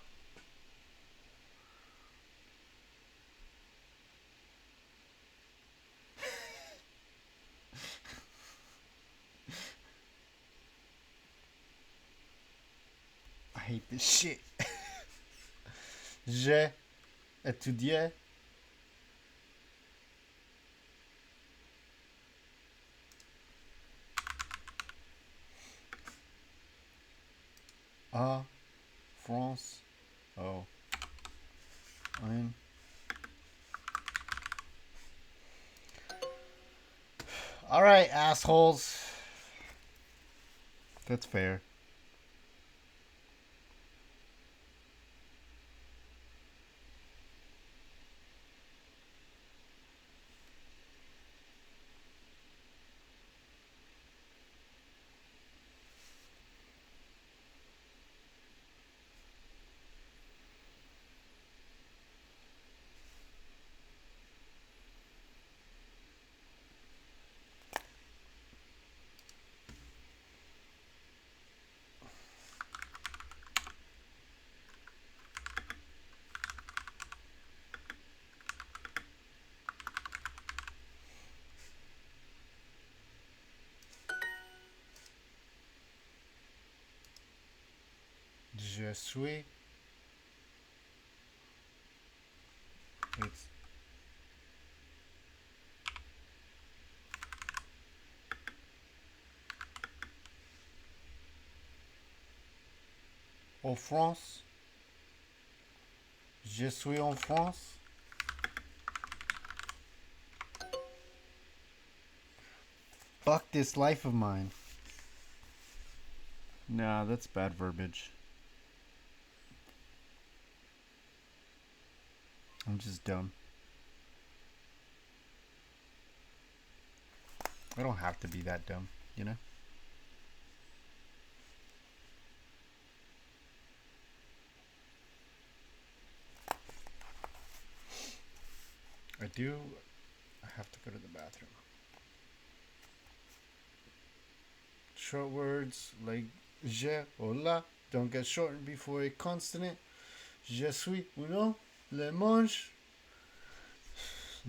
I hate this shit. J'ai étudié à France. Oh. I'm. Alright, assholes. That's fair. Je suis. It's. En France. Je suis en France. Fuck this life of mine. Nah, that's bad verbiage. I'm just dumb. I don't have to be that dumb, you know? I do have to go to the bathroom. Short words like je or la don't get shortened before a consonant. Je suis uno, le mange,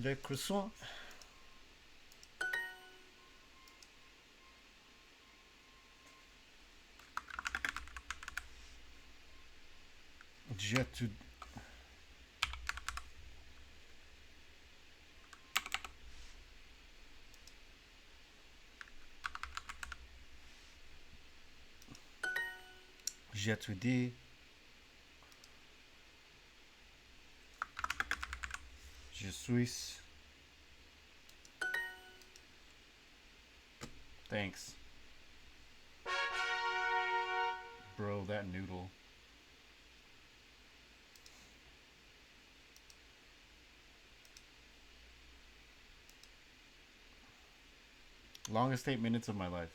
le croissant. Je tu. J'étudie. Je suis. Thanks. Bro, that noodle. Longest 8 minutes of my life.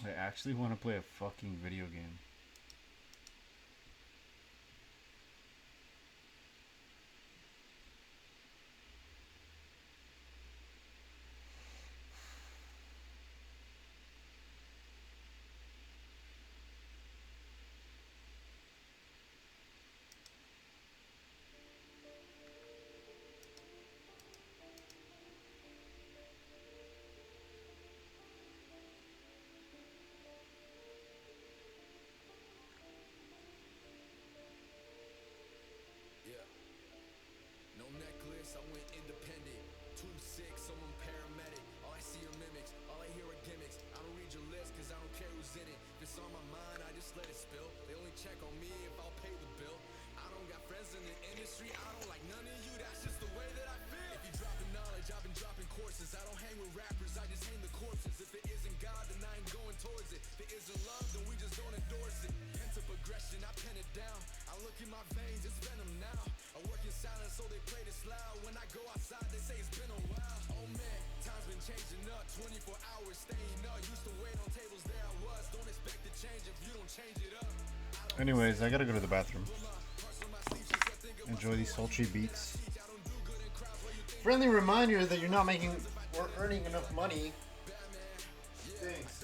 I actually want to play a fucking video game. No necklace, I went independent. 2-6, someone paramedic. All I see are mimics, all I hear are gimmicks. I don't read your list, cause I don't care who's in it. If it's on my mind, I just let it spill. They only check on me if I'll pay the bill. I don't got friends in the industry, I don't like none of you, that's just the way that I feel. If you dropping knowledge, I've been dropping courses. I don't hang with rappers, I just hang the corpses. If it isn't God, then I ain't going towards it. If it isn't love, then we just don't endorse it. Pent up aggression, I pen it down. I look in my veins, it's venom now. I work in silence, so they play this loud. When I go outside, they say it's been a while. Oh man, time's been changing up. 24 hours staying up. Used to wait on tables, there I was. Don't expect to change if you don't change it up. Anyways, I gotta go to the bathroom. Enjoy these sultry beats. Friendly reminder that you're not making or earning enough money. Thanks.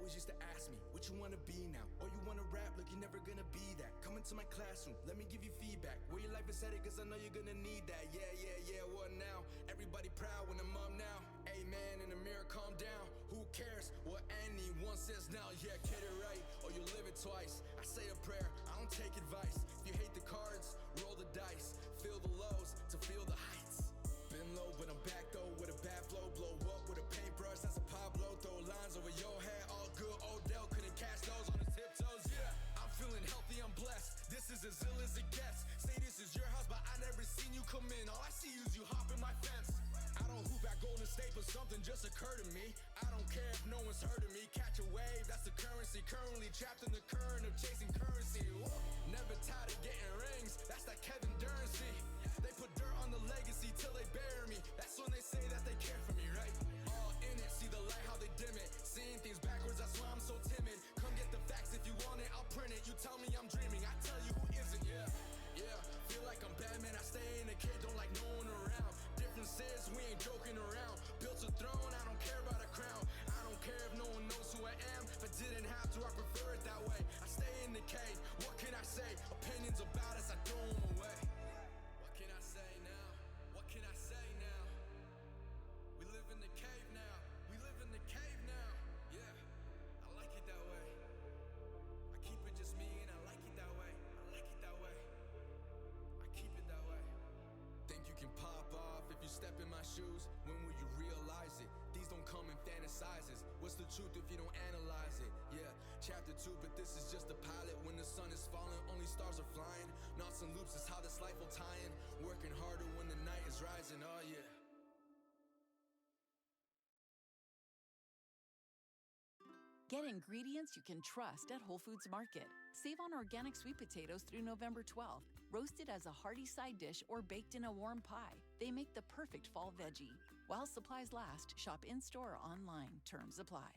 Always used to ask me, what you wanna be now? Oh, you wanna rap? Look, you're never gonna be that. Come into my classroom, let me give you feedback. Where your life is headed, cause I know you're gonna need that. Yeah, what now? Everybody proud when I'm up now. Amen, in the mirror, calm down. Who cares what anyone says now? Yeah, get it right, or you live it twice. I say a prayer, I don't take advice. If you hate the cards, roll the dice. Feel the lows to feel the heights. Been low, but I'm back though with a bad flow. Blow up with a paintbrush, that's a Pablo. Throw lines over your head, all good. Odell couldn't catch those on his tiptoes. Yeah, I'm feeling healthy, I'm blessed. This is as ill as it gets. Say this is your house, but I never seen you come in. All I see is you hopping my fence. I don't hoop at Golden State, but something just occurred to me. I don't care if no one's heard of me. Catch a wave, that's the currency. Currently trapped in the current of chasing currency. Whoa. Never tired of getting rings, that's that Kevin Durant. They put dirt on the legacy till they bury me. That's when they say that they care for me, right? All in it, see the light, how they dim it. Seeing things backwards, that's why I'm so timid. Come get the facts if you want it, I'll print it. You tell me I'm dreaming, I tell you who isn't. Yeah, feel like I'm Batman, I stay in a cave, don't like no one around. Difference is, we ain't joking around. Built a throne, I don't care about a crown. I don't care if no one knows who I am. If I didn't have to, I prefer it that way. I stay in the cave, what can I say? Opinions about us, I throw them away. What can I say now? What can I say now? We live in the cave now. We live in the cave now. Yeah, I like it that way. I keep it just me and I like it that way. I like it that way. I keep it that way. Think you can pop off if you step in my shoes? When will you realize it? These don't come in fantasizes. What's the truth if you don't analyze it? Yeah, chapter 2, but this is just a pilot. When the sun is falling, only stars are flying. Knots and loops is how this life will tie in. Working harder when the night is rising, oh yeah. Get ingredients you can trust at Whole Foods Market. Save on organic sweet potatoes through November 12th. Roasted as a hearty side dish or baked in a warm pie. They make the perfect fall veggie. While supplies last, shop in-store or online. Terms apply.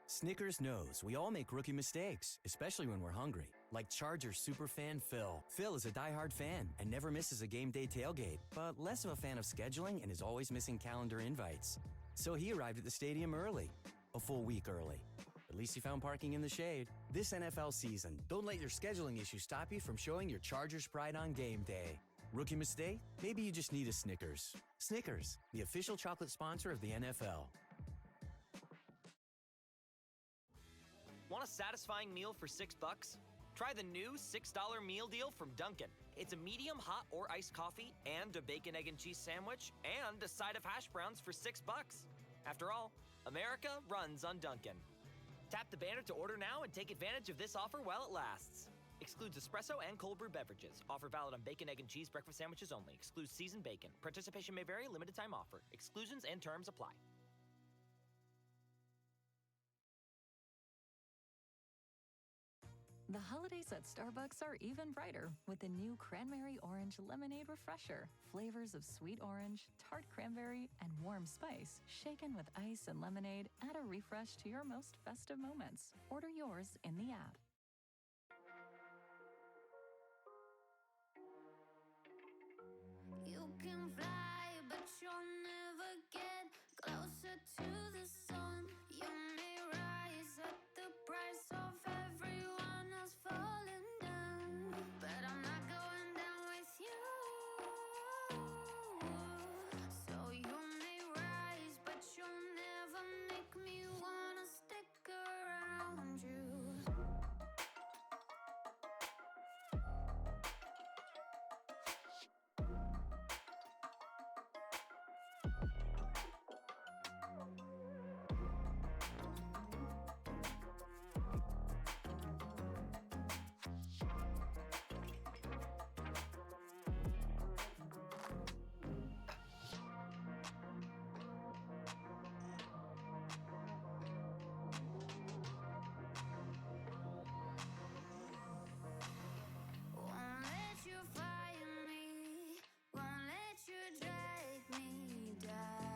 Snickers knows we all make rookie mistakes, especially when we're hungry. Like Chargers superfan Phil. Phil is a diehard fan and never misses a game day tailgate, but less of a fan of scheduling and is always missing calendar invites. So he arrived at the stadium early, a full week early. At least he found parking in the shade. This NFL season, don't let your scheduling issues stop you from showing your Chargers pride on game day. Rookie mistake? Maybe you just need a Snickers. Snickers, the official chocolate sponsor of the NFL. Want a satisfying meal for $6? Try the new $6 meal deal from Dunkin'. It's a medium hot or iced coffee and a bacon, egg, and cheese sandwich and a side of hash browns for $6. After all, America runs on Dunkin'. Tap the banner to order now and take advantage of this offer while it lasts. Excludes espresso and cold brew beverages. Offer valid on bacon, egg, and cheese breakfast sandwiches only. Excludes seasoned bacon. Participation may vary. Limited time offer. Exclusions and terms apply. The holidays at Starbucks are even brighter with the new Cranberry Orange Lemonade Refresher. Flavors of sweet orange, tart cranberry, and warm spice, shaken with ice and lemonade, add a refresh to your most festive moments. Order yours in the app. You can fly, but you'll never get closer to the sun. You may rise at the price of everyone else falling down, but I'm not going down with you. So you may rise, but you'll never make me wanna stick around you. Won't let you fire me, won't let you drag me down.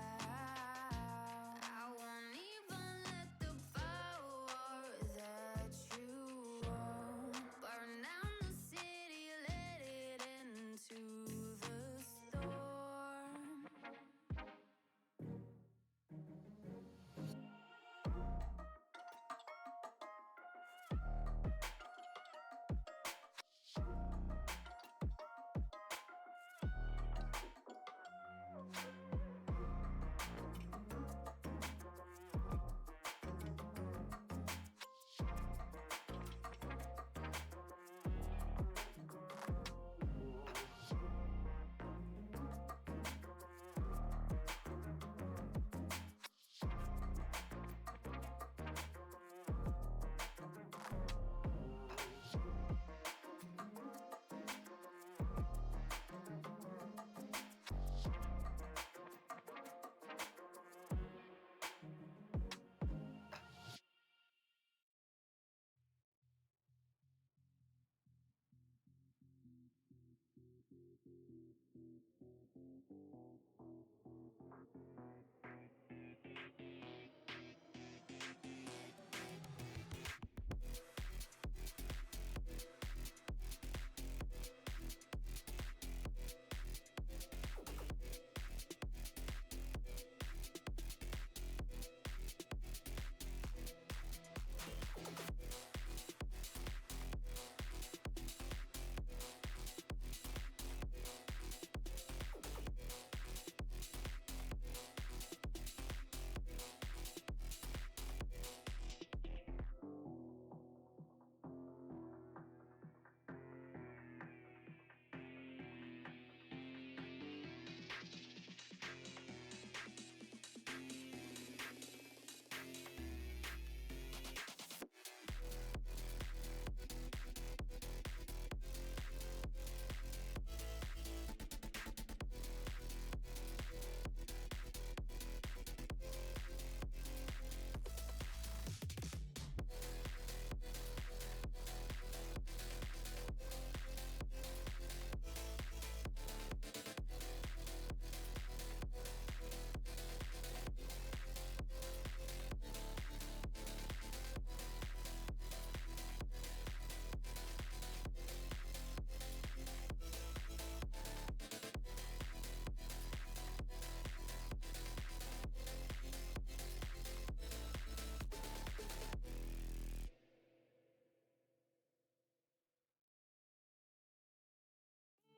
I won't even let the power that you own burn down the city, let it into the storm.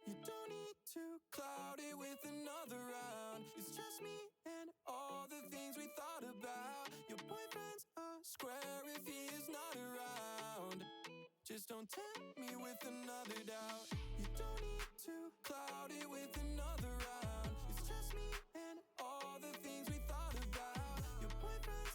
You don't need to cloud it with another round. It's just me and all the things we thought about. Your boyfriend's a square if he is not around. Just don't tempt me with another doubt. You don't need to cloud it with another round. It's just me and all the things we thought about. Your boyfriend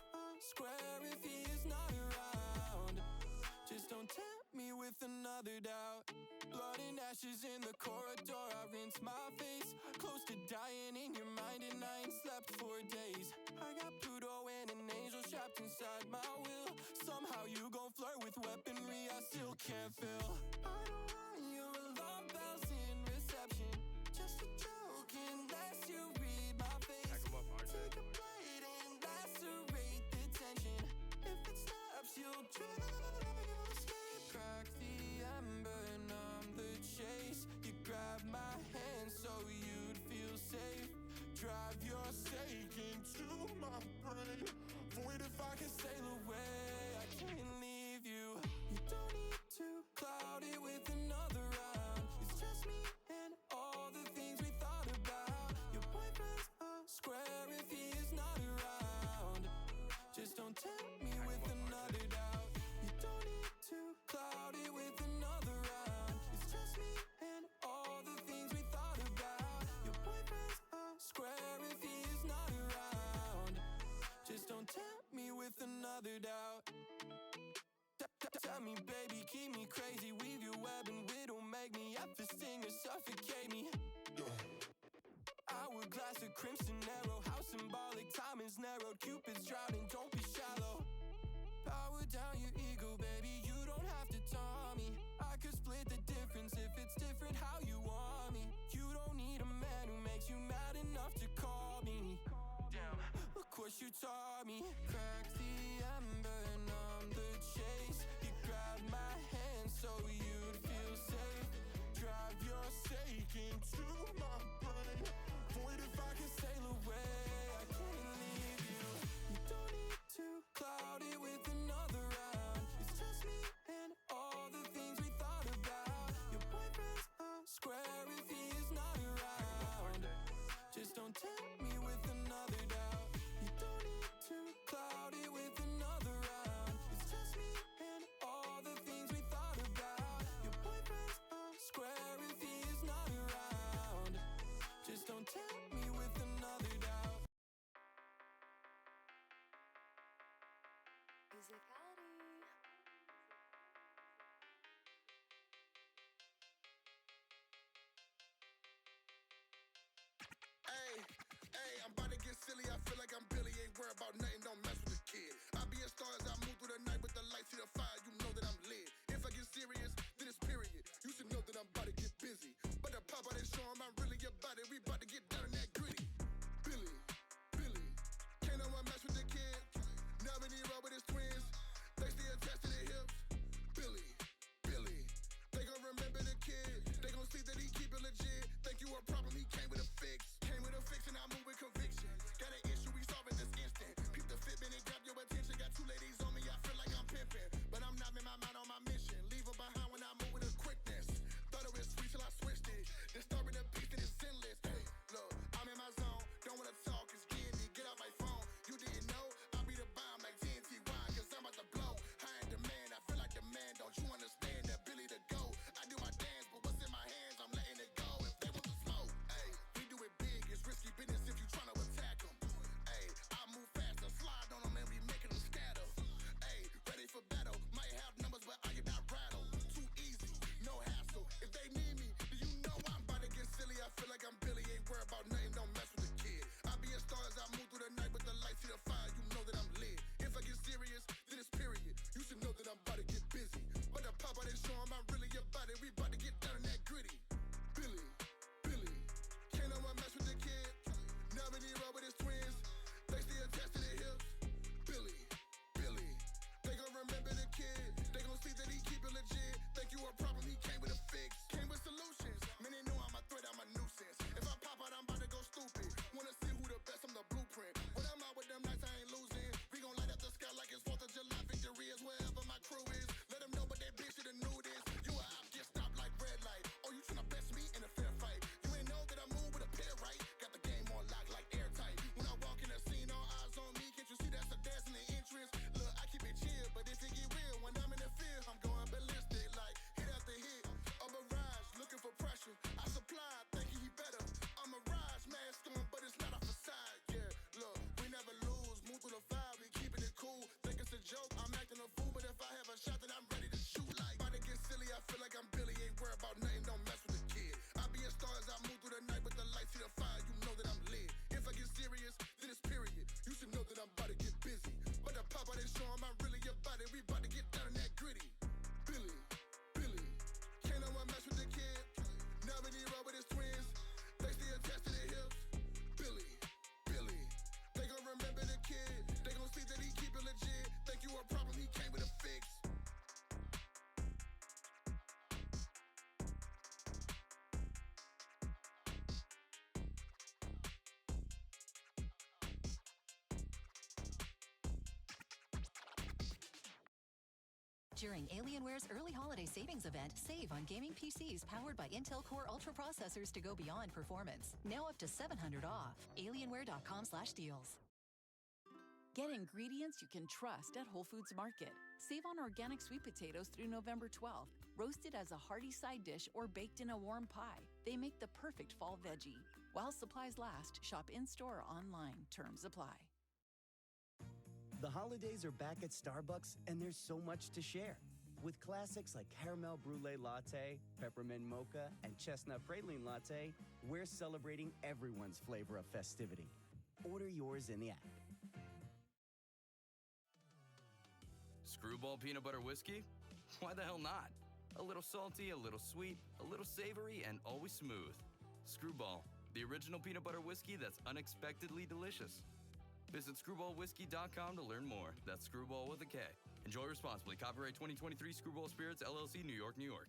dishes in the corridor, I rinse my face. Close to dying in your mind and I ain't slept for days. I got Pluto and an angel trapped inside my will. Somehow you gon' flirt with weaponry I still can't feel. I don't want your alarm bells in reception. Just a joke unless you read my face. Take a blade and lacerate the tension. If it stops, you'll escape. Crack the ember, numb the chase. You grab my hand so you'd feel safe. Drive your stake into my brain. Void if I can sail away, I can't leave you. You don't need to cloud it with another round. It's just me and all the things we thought about. Your boyfriend's a square if he is not around. Just don't tempt me with another doubt. You don't need to cloud it with another round. It's just me and all the things we thought about. Your boyfriend's a square if he is not around. Just don't tempt me with another doubt. Tell me, baby, keep me crazy. Weave your web and whittle, make me up to sting or suffocate me. Hourglass of crimson arrow, how symbolic, time is narrowed. Cupid's drowning, don't be shallow. Power down your ego, baby, you don't have to tell me. I could split the difference if it's different how you want me. You don't need a man who makes you mad enough to call me. Damn, of course you taught me. Crack the ember, numb the chase. You grabbed my hand so you'd feel safe. Drive your stake into my brain. Void if I can sail away, I can't leave you. You don't need to cloud it with another round. It's just me and all the things we thought about. Your boyfriend's a square if he is not around. Just don't tempt me with another doubt. You don't need to cloud it with another round. It's just me and all the things we thought about. Your boyfriend's a square if he is not around. Just don't tempt me with another doubt. Hey, I'm about to get silly. I feel like I'm Billy. Ain't worried about nothing. Don't mess with the kid. I be a star as I move through the night with the lights to the fire. You know that I'm lit. If I get serious, then it's period. You should know that I'm about to get busy. But the pop out and show 'em I'm really about it. We about to get down in that gritty. Billy, can't no one mess with the kid. Never need roll with his twins. They stay attached to their hips. Billy, they gon' remember the kid. They gon' see that he keep it legit. Think you a problem, he came with a fix. Came with a fix and I move with conviction. Got an issue, we solve it this instant. Peep the fitment and grab your attention. Got two ladies on me, I feel like I'm pimping. But I'm not in my mind on my mission. Leave her behind when I move with a quickness. Thought it was sweet till I switched it. Then started to During Alienware's early holiday savings event, save on gaming PCs powered by Intel Core Ultra processors to go beyond performance. Now up to $700 off. Alienware.com/deals. Get ingredients you can trust at Whole Foods Market. Save on organic sweet potatoes through November 12th, roasted as a hearty side dish or baked in a warm pie. They make the perfect fall veggie. While supplies last, shop in-store or online. Terms apply. The holidays are back at Starbucks, and there's so much to share. With classics like Caramel Brulee Latte, Peppermint Mocha, and Chestnut Praline Latte, we're celebrating everyone's flavor of festivity. Order yours in the app. Screwball peanut butter whiskey? Why the hell not? A little salty, a little sweet, a little savory, and always smooth. Screwball, the original peanut butter whiskey that's unexpectedly delicious. Visit screwballwhiskey.com to learn more. That's Screwball with a K. Enjoy responsibly. Copyright 2023 Screwball Spirits, LLC, New York, New York.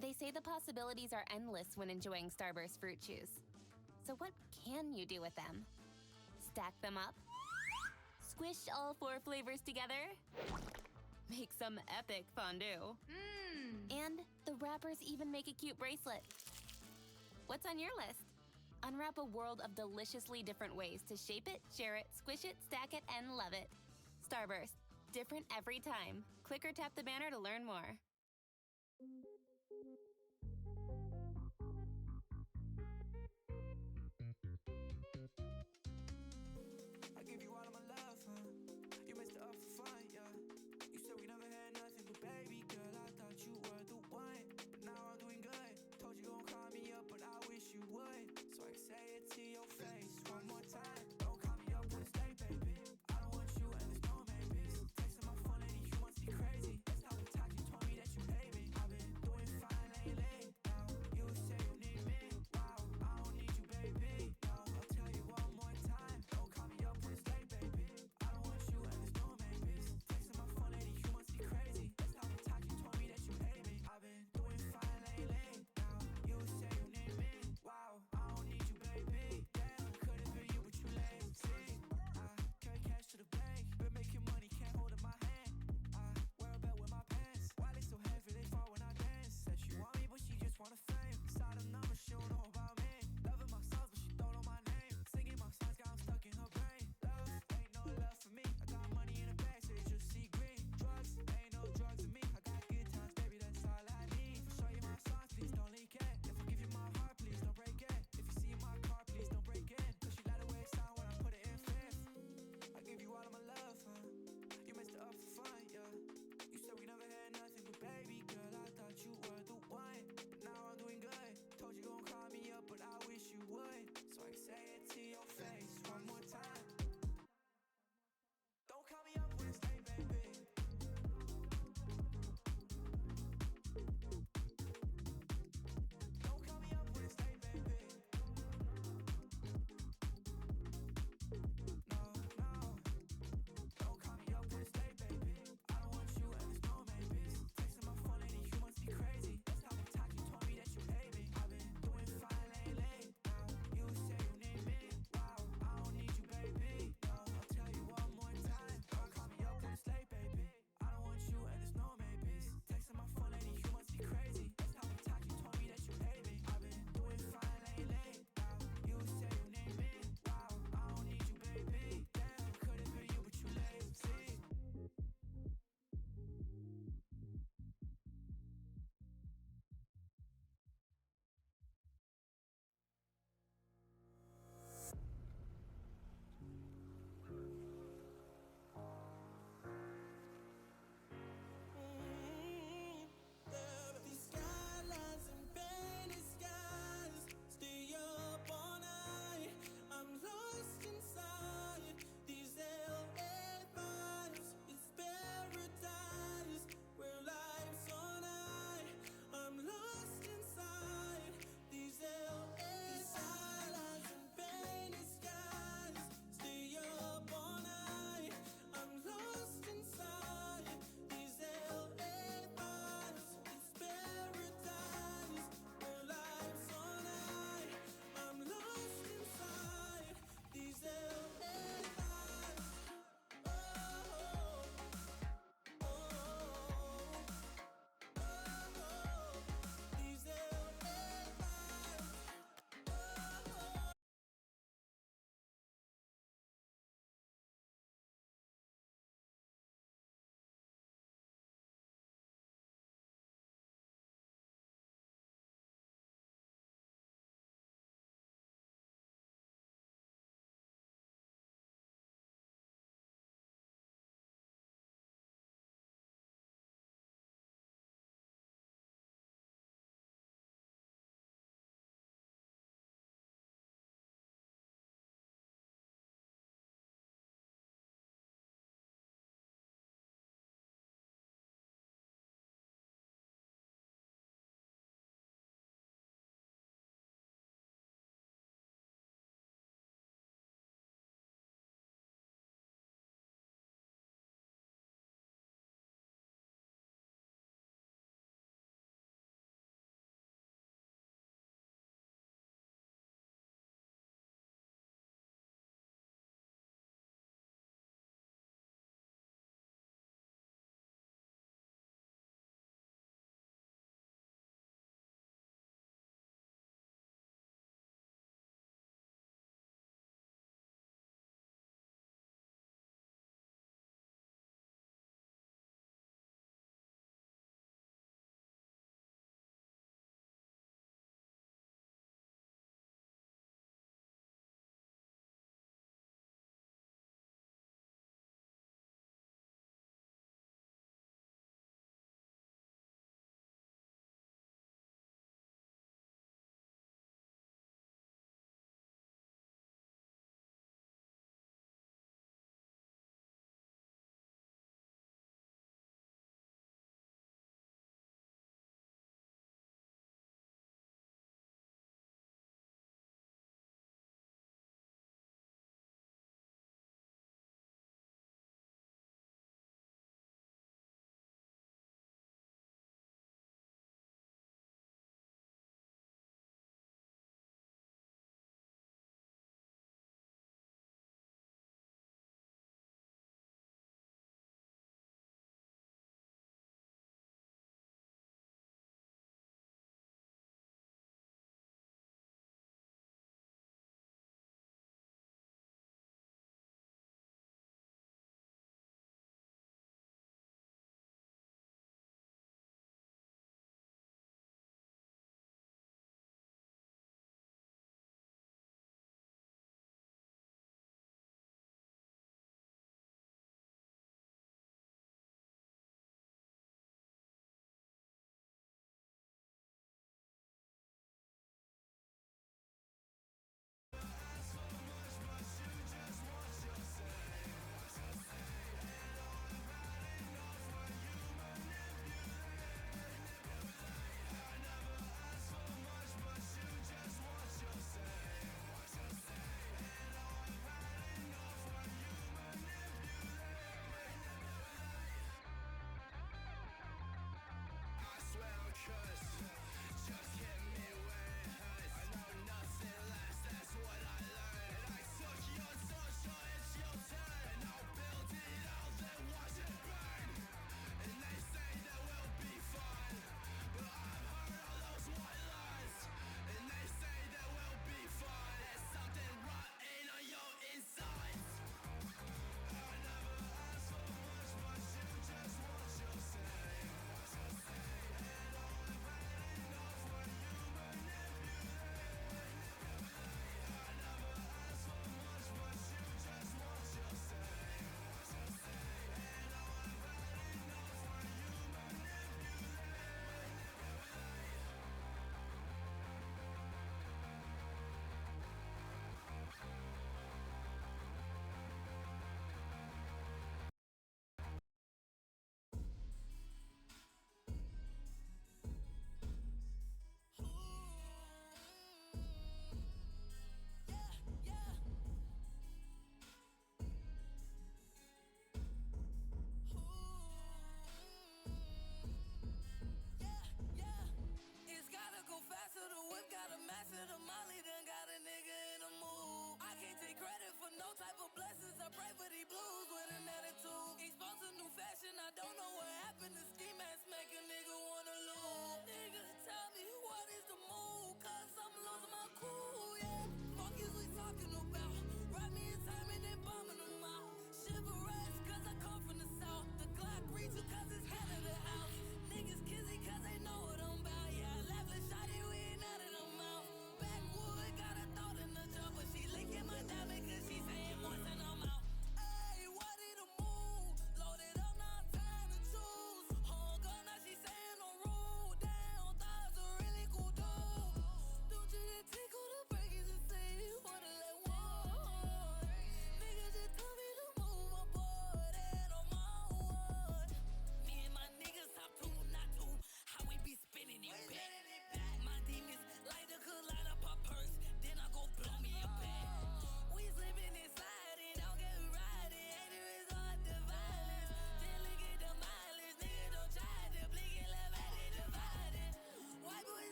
They say the possibilities are endless when enjoying Starburst fruit chews. So what can you do with them? Stack them up? Squish all 4 flavors together? Make some epic fondue. And the wrappers even make a cute bracelet. What's on your list? Unwrap a world of deliciously different ways to shape it, share it, squish it, stack it, and love it. Starburst. Different every time. Click or tap the banner to learn more. I give you all of my love, huh? You messed it up for fun, yeah. You said we never had nothing, but baby girl, I thought you were the one. But now I'm doing good. Told you gon' call me up, but I wish you would. So I can say it to your face one more time. Don't call me up, please stay, baby. I don't want you and there's no maybe. Texting my phone and you want to see crazy. That's not what talk, you told me that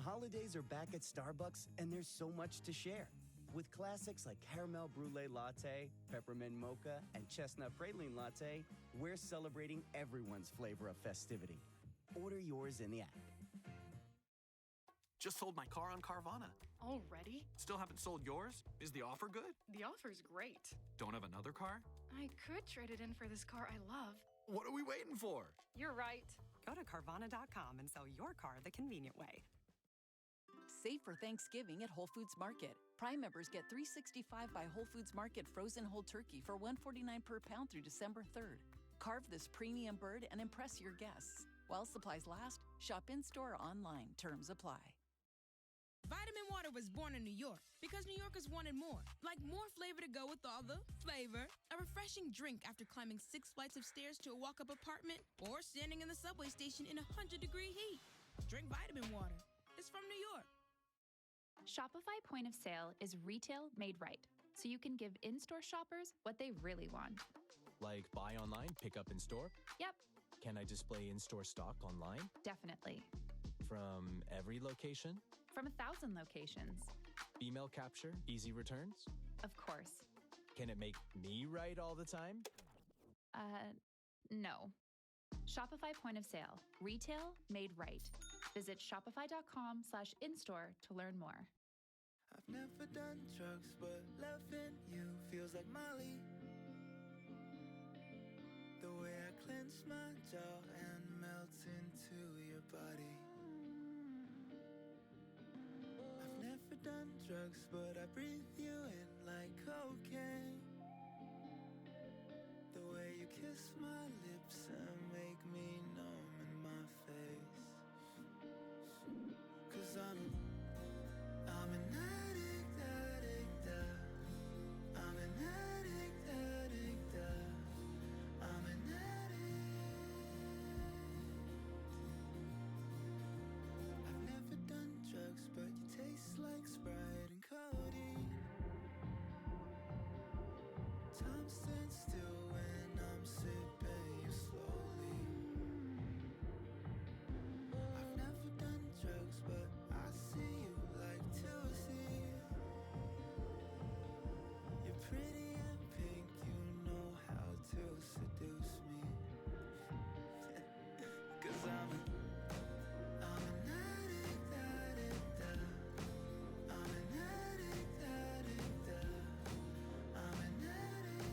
holidays are back at Starbucks, and there's so much to share. With classics like caramel brulee latte, peppermint mocha, and chestnut praline latte, we're celebrating everyone's flavor of festivity. Order yours in the app. Just sold my car on Carvana. Already? Still haven't sold yours? Is the offer good? The offer's great. Don't have another car? I could trade it in for this car I love. What are we waiting for? You're right. Go to Carvana.com and sell your car the convenient way. Save for Thanksgiving at Whole Foods Market. Prime members get $3.65 by Whole Foods Market frozen whole turkey for $1.49 per pound through December 3rd. Carve this premium bird and impress your guests. While supplies last, shop in-store or online. Terms apply. Vitamin Water was born in New York because New Yorkers wanted more. Like more flavor to go with all the flavor. A refreshing drink after climbing 6 flights of stairs to a walk-up apartment or standing in the subway station in 100-degree heat. Drink Vitamin Water. It's from New York. Shopify Point of Sale is retail made right, so you can give in-store shoppers what they really want. Like buy online, pick up in store? Yep, Can I display in-store stock online? definitely. From every location? From 1,000 locations. Email capture, easy returns? Of course. Can it make me right all the time? No. Shopify Point of Sale. Retail made right. Visit shopify.com/in-store to learn more. I've never done drugs, but loving you feels like Molly. The way I clench my jaw and melt into your body. I've never done drugs, but I breathe you in like cocaine. The way you kiss my lips and make me numb in my face. 'Cause I'm an addict, I'm an addict, I'm an addict. I've never done drugs, but you taste like Sprite and codeine. Time stands still when I'm sipping you slowly. I've never done drugs, but I see you like to see. You're pretty and pink, you know how to seduce me. 'Cause I'm an addict, I'm an addict, I'm an addict.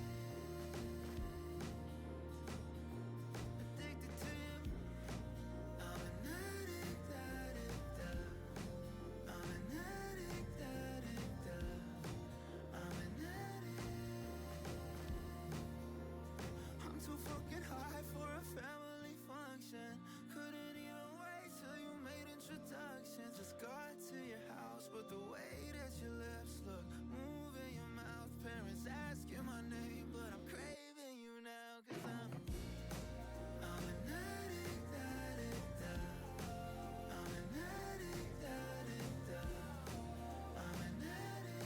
Addicted to you. I'm an addict, I'm an addict, I'm an addict. I'm too fucking high for a family function. Couldn't even wait till you made introductions. Just got to your house, but the way that your lips look, moving your mouth, parents asking my name, but I'm craving you now. 'Cause I'm an addict, I'm an addict, I'm an addict.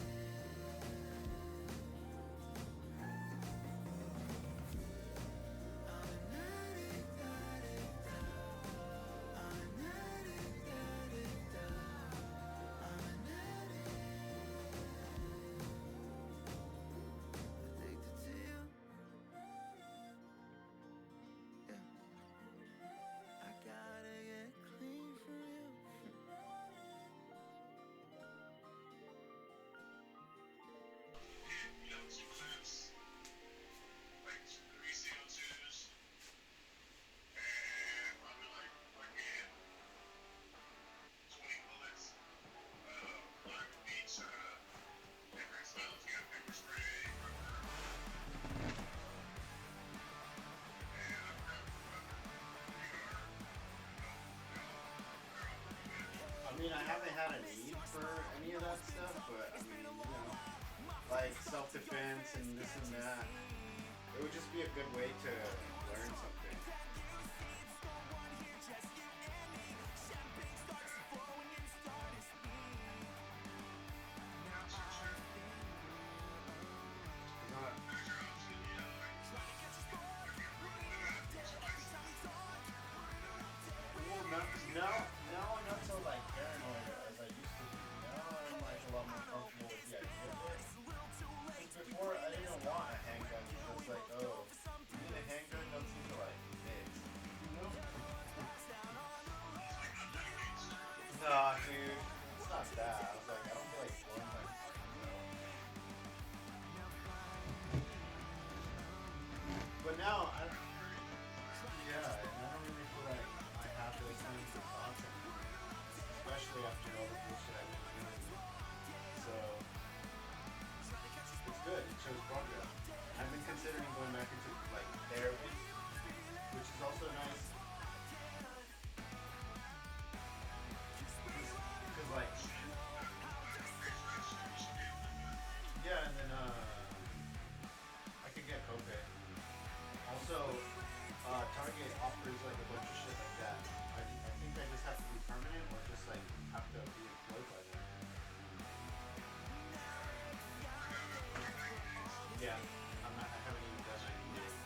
I'm an addict, I'm an addict, I'm an addict. Addicted to you. Yeah. I gotta get clean from you. You know, 2 clips, like 3 CO2s, and probably like again 20 bullets, black beach, different smells. You got pepper spray, rubber, and I forgot I mean, I haven't had a need for any of that stuff, but I mean, you know, like self-defense and this and that. It would just be a good way to learn something. Well, no, not so like paranoid. shows progress. I've been considering going back into like therapy, which is also nice. Cause like yeah, and then I could get copay. Also, Target offers like a bunch of shit like that. I think I just have to be permanent or just like have to be employed by them. Yeah, I haven't even done 90 days.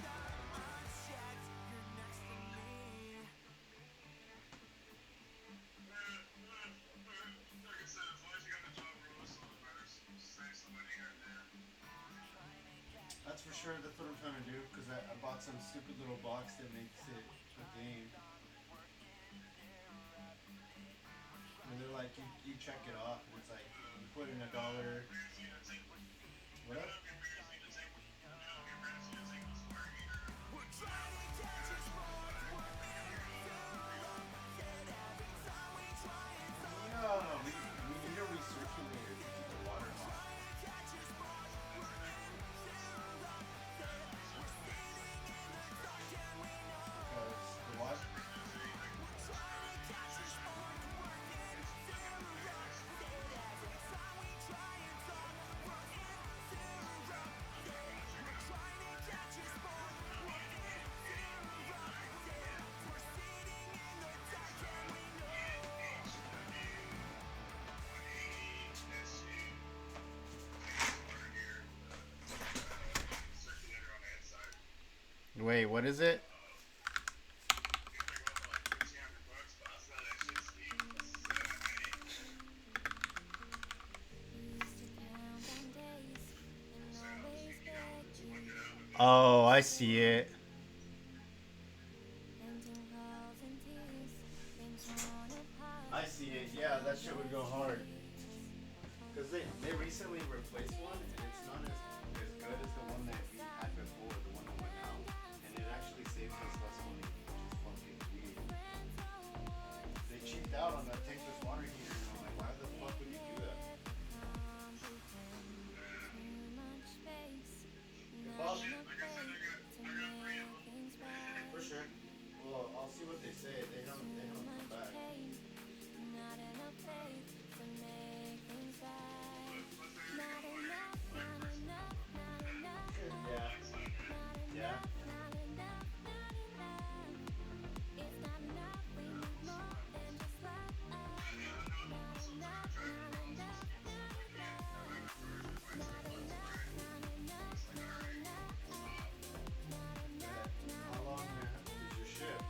That's for sure. That's what I'm trying to do because I bought some stupid little box that makes it a game. And they're like, you check it off, and it's like you put in $1. What up? We need a recirculator to keep the water hot. Because the water. Wait, what is it? Oh, I see it. I see it. Yeah, that shit would go hard. Because they recently replaced one, and it's not as good as the one that we had before, the one that went out. And it actually saves us less money, which is fucking weird. They cheaped out on that tankless water heater, and I'm like, why the fuck would you do that? Well, for sure. Well, I'll see what they say. They haven't come back. Yeah. Yeah. How long is your shift?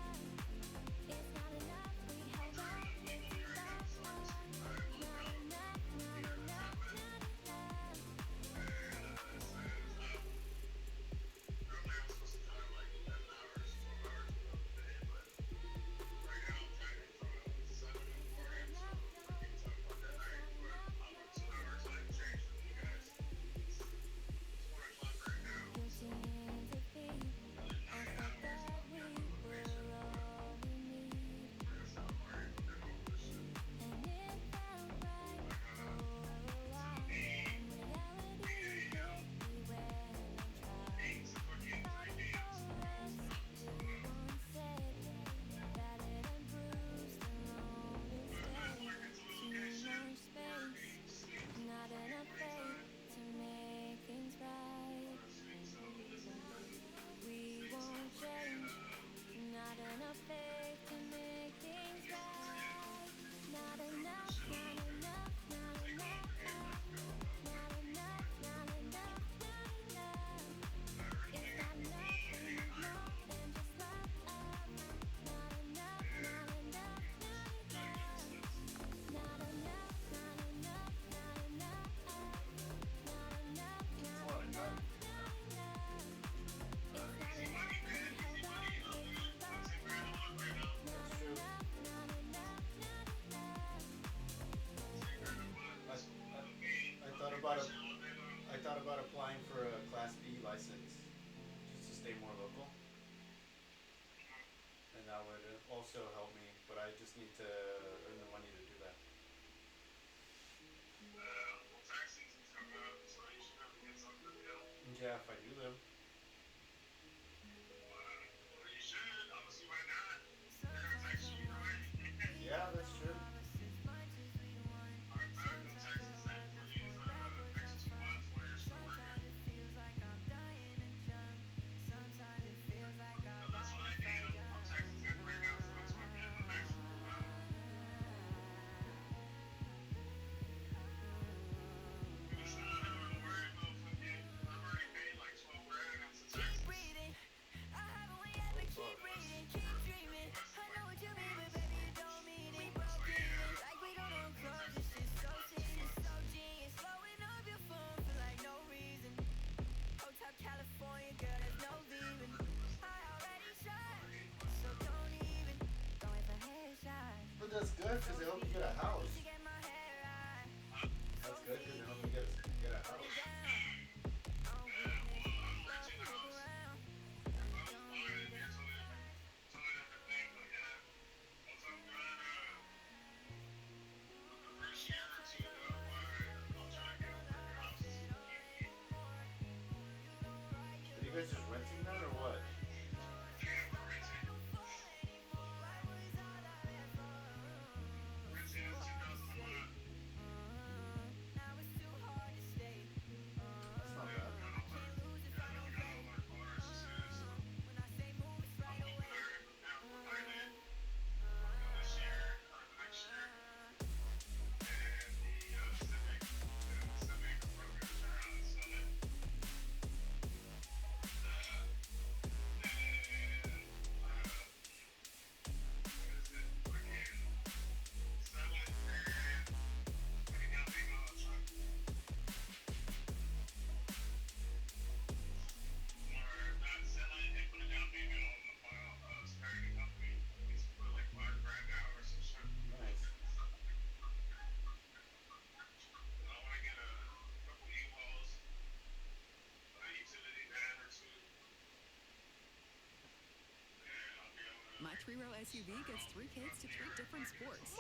I thought about applying for a Class B license just to stay more local, and that would also help me. But I just need to earn the money to do that. Yeah, if I do them. Yeah, that's true. Keep breathing. I haven't won yet, but keep breathing. Keep dreaming. I know what you mean, but baby, you don't mean it. We broke even. Like we don't own clothes. This shit's so serious, so genius. Blowing up your phone for like no reason. Hotel California, girl, there's no leaving. I already shot, so don't even. Going for headshots. But that's good because they help you get a house. To get my hair right. That's good because they help you get a house. Are you guys just renting that or what? That's not bad. Nice. My three-row SUV gets 3 kids to 3 different sports.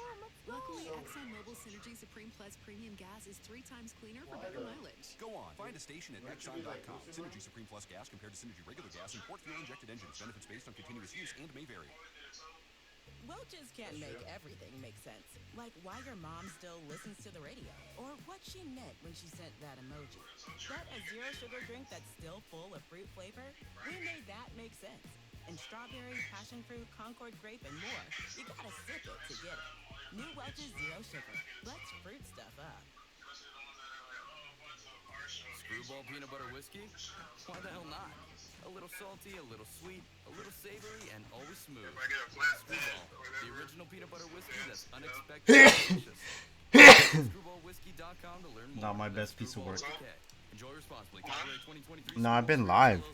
Luckily, ExxonMobil Synergy Supreme Plus Premium Gas is 3 times cleaner for better mileage. Go on. Find a station at Exxon.com. Synergy Supreme Plus gas compared to Synergy regular gas and port fuel injected engines. Benefits based on continuous use and may vary. Welch's can't make everything make sense. Like why your mom still listens to the radio. Or what she meant when she sent that emoji. But a zero sugar drink that's still full of fruit flavor, we made that make sense. And strawberry, passion fruit, Concord grape, and more. You gotta sip it to get it. New Welch's Zero Sugar. Let's fruit stuff up. Screwball peanut butter whiskey? Why the hell not? A little salty, a little sweet, a little savory, and always smooth. Screwball, the original peanut butter whiskey that's unexpectedly delicious. Screwballwhiskey.com to learn more. Not my best piece of work. Enjoy responsibly. Copyright 2023. No, I've been live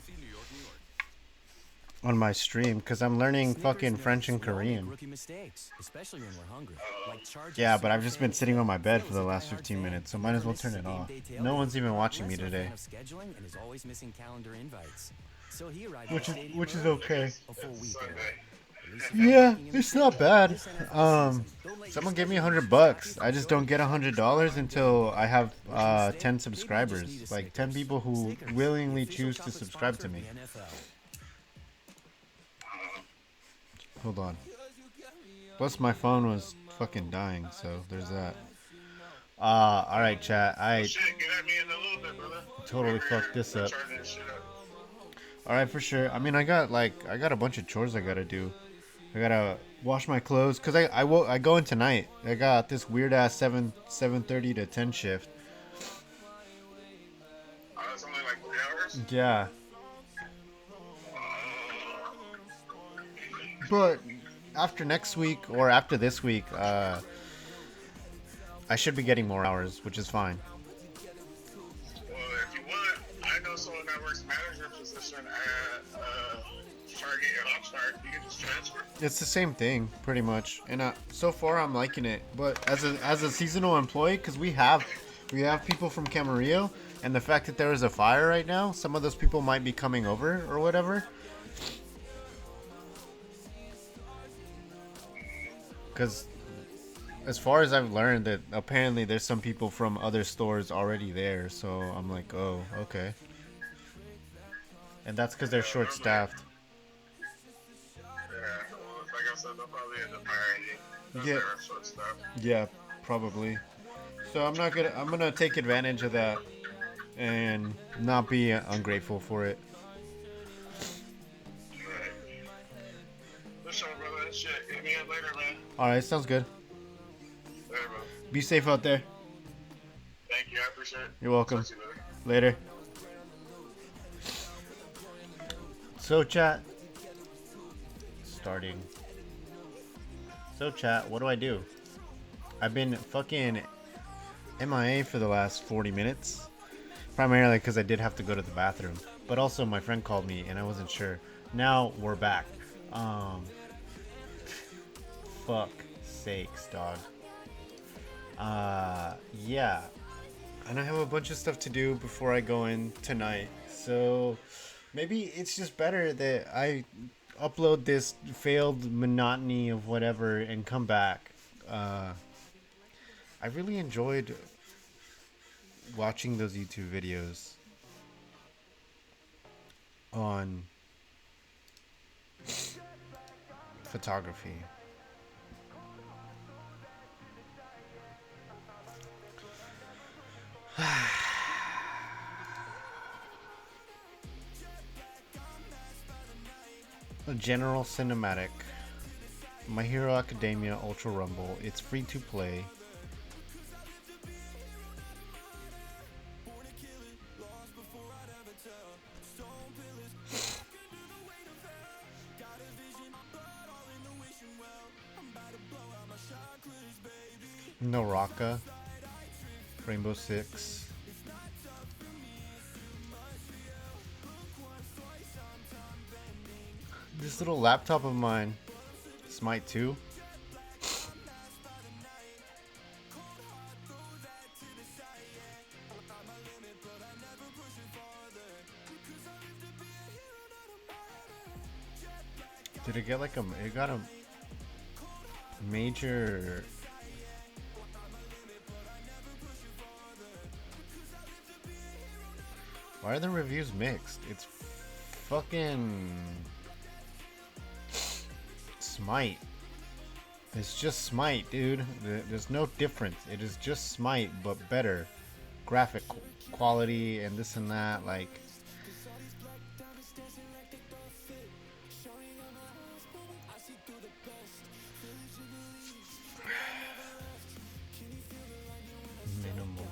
on my stream because I'm learning fucking French and Korean. Rookie mistakes, especially when we're hungry. Like Yeah, but I've just been sitting on my bed for the last 15 minutes, so might as well turn it off. No one's even watching me today. Scheduling and is always missing calendar invites. So he arrived Which is okay. a full week early. Yeah, it's not bad. Someone gave me $100. I just don't get $100 until I have 10 subscribers, like 10 people who willingly choose to subscribe to me. Hold on. Plus my phone was fucking dying, so there's that. Alright chat, I totally fucked this up. Alright, for sure. I mean, I got a bunch of chores I gotta do. I gotta wash my clothes, cause I go in tonight. I got this weird ass 7:30 to 10 shift. It's only like 3 hours? Yeah. But after next week or after this week, I should be getting more hours, which is fine. Well, if you want, I know someone that works manager position at Target and Oxnard. You can just transfer. It's the same thing, pretty much. And so far, I'm liking it. But as a seasonal employee, because we have people from Camarillo, and the fact that there is a fire right now, some of those people might be coming over or whatever. Because as far as I've learned, that apparently there's some people from other stores already there, so I'm like, oh, okay. And that's because they're short-staffed. Yeah, well, like I said, they'll probably end up hiring you. Yeah. They're short stuff. Yeah, probably. So I'm gonna take advantage of that and not be ungrateful for it. Right. Listen, brother, shit. Hit me up later, man. All right, sounds good. Later, bro. Be safe out there. Thank you. I appreciate it. You're welcome. Talk to you later. Later. So chat. Starting. So chat, what do I do? I've been fucking MIA for the last 40 minutes. Primarily because I did have to go to the bathroom. But also my friend called me and I wasn't sure. Now we're back. Fuck sakes, dog. Yeah. And I have a bunch of stuff to do before I go in tonight. So maybe it's just better that I upload this failed monotony of whatever and come back. I really enjoyed watching those YouTube videos on photography. A general cinematic. My Hero Academia Ultra Rumble. It's free to play. Naraka. Rainbow Six. This little laptop of mine. Smite 2. Did it get like a... It got a major... Why are the reviews mixed? It's fucking... Smite. It's just Smite, dude. There's no difference. It is just Smite, but better. Graphic quality and this and that, like... Minimal.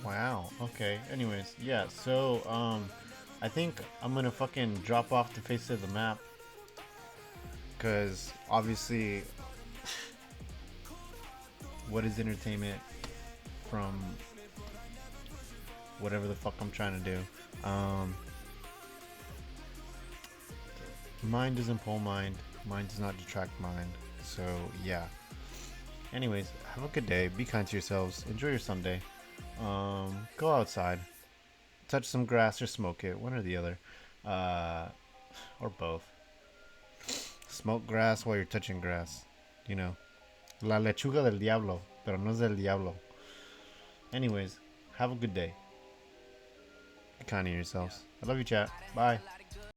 Wow. Okay. Anyways, yeah. So, I think I'm gonna fucking drop off the face of the map, cause obviously, what is entertainment from whatever the fuck I'm trying to do? Mind doesn't pull mind. Mind does not detract mind. So yeah. Anyways, have a good day. Be kind to yourselves. Enjoy your Sunday. Go outside, touch some grass or smoke it, one or the other, or both. Smoke grass while you're touching grass, you know, la lechuga del diablo, pero no es del diablo. Anyways, have a good day. Be kind to yourselves. I love you, chat. Bye.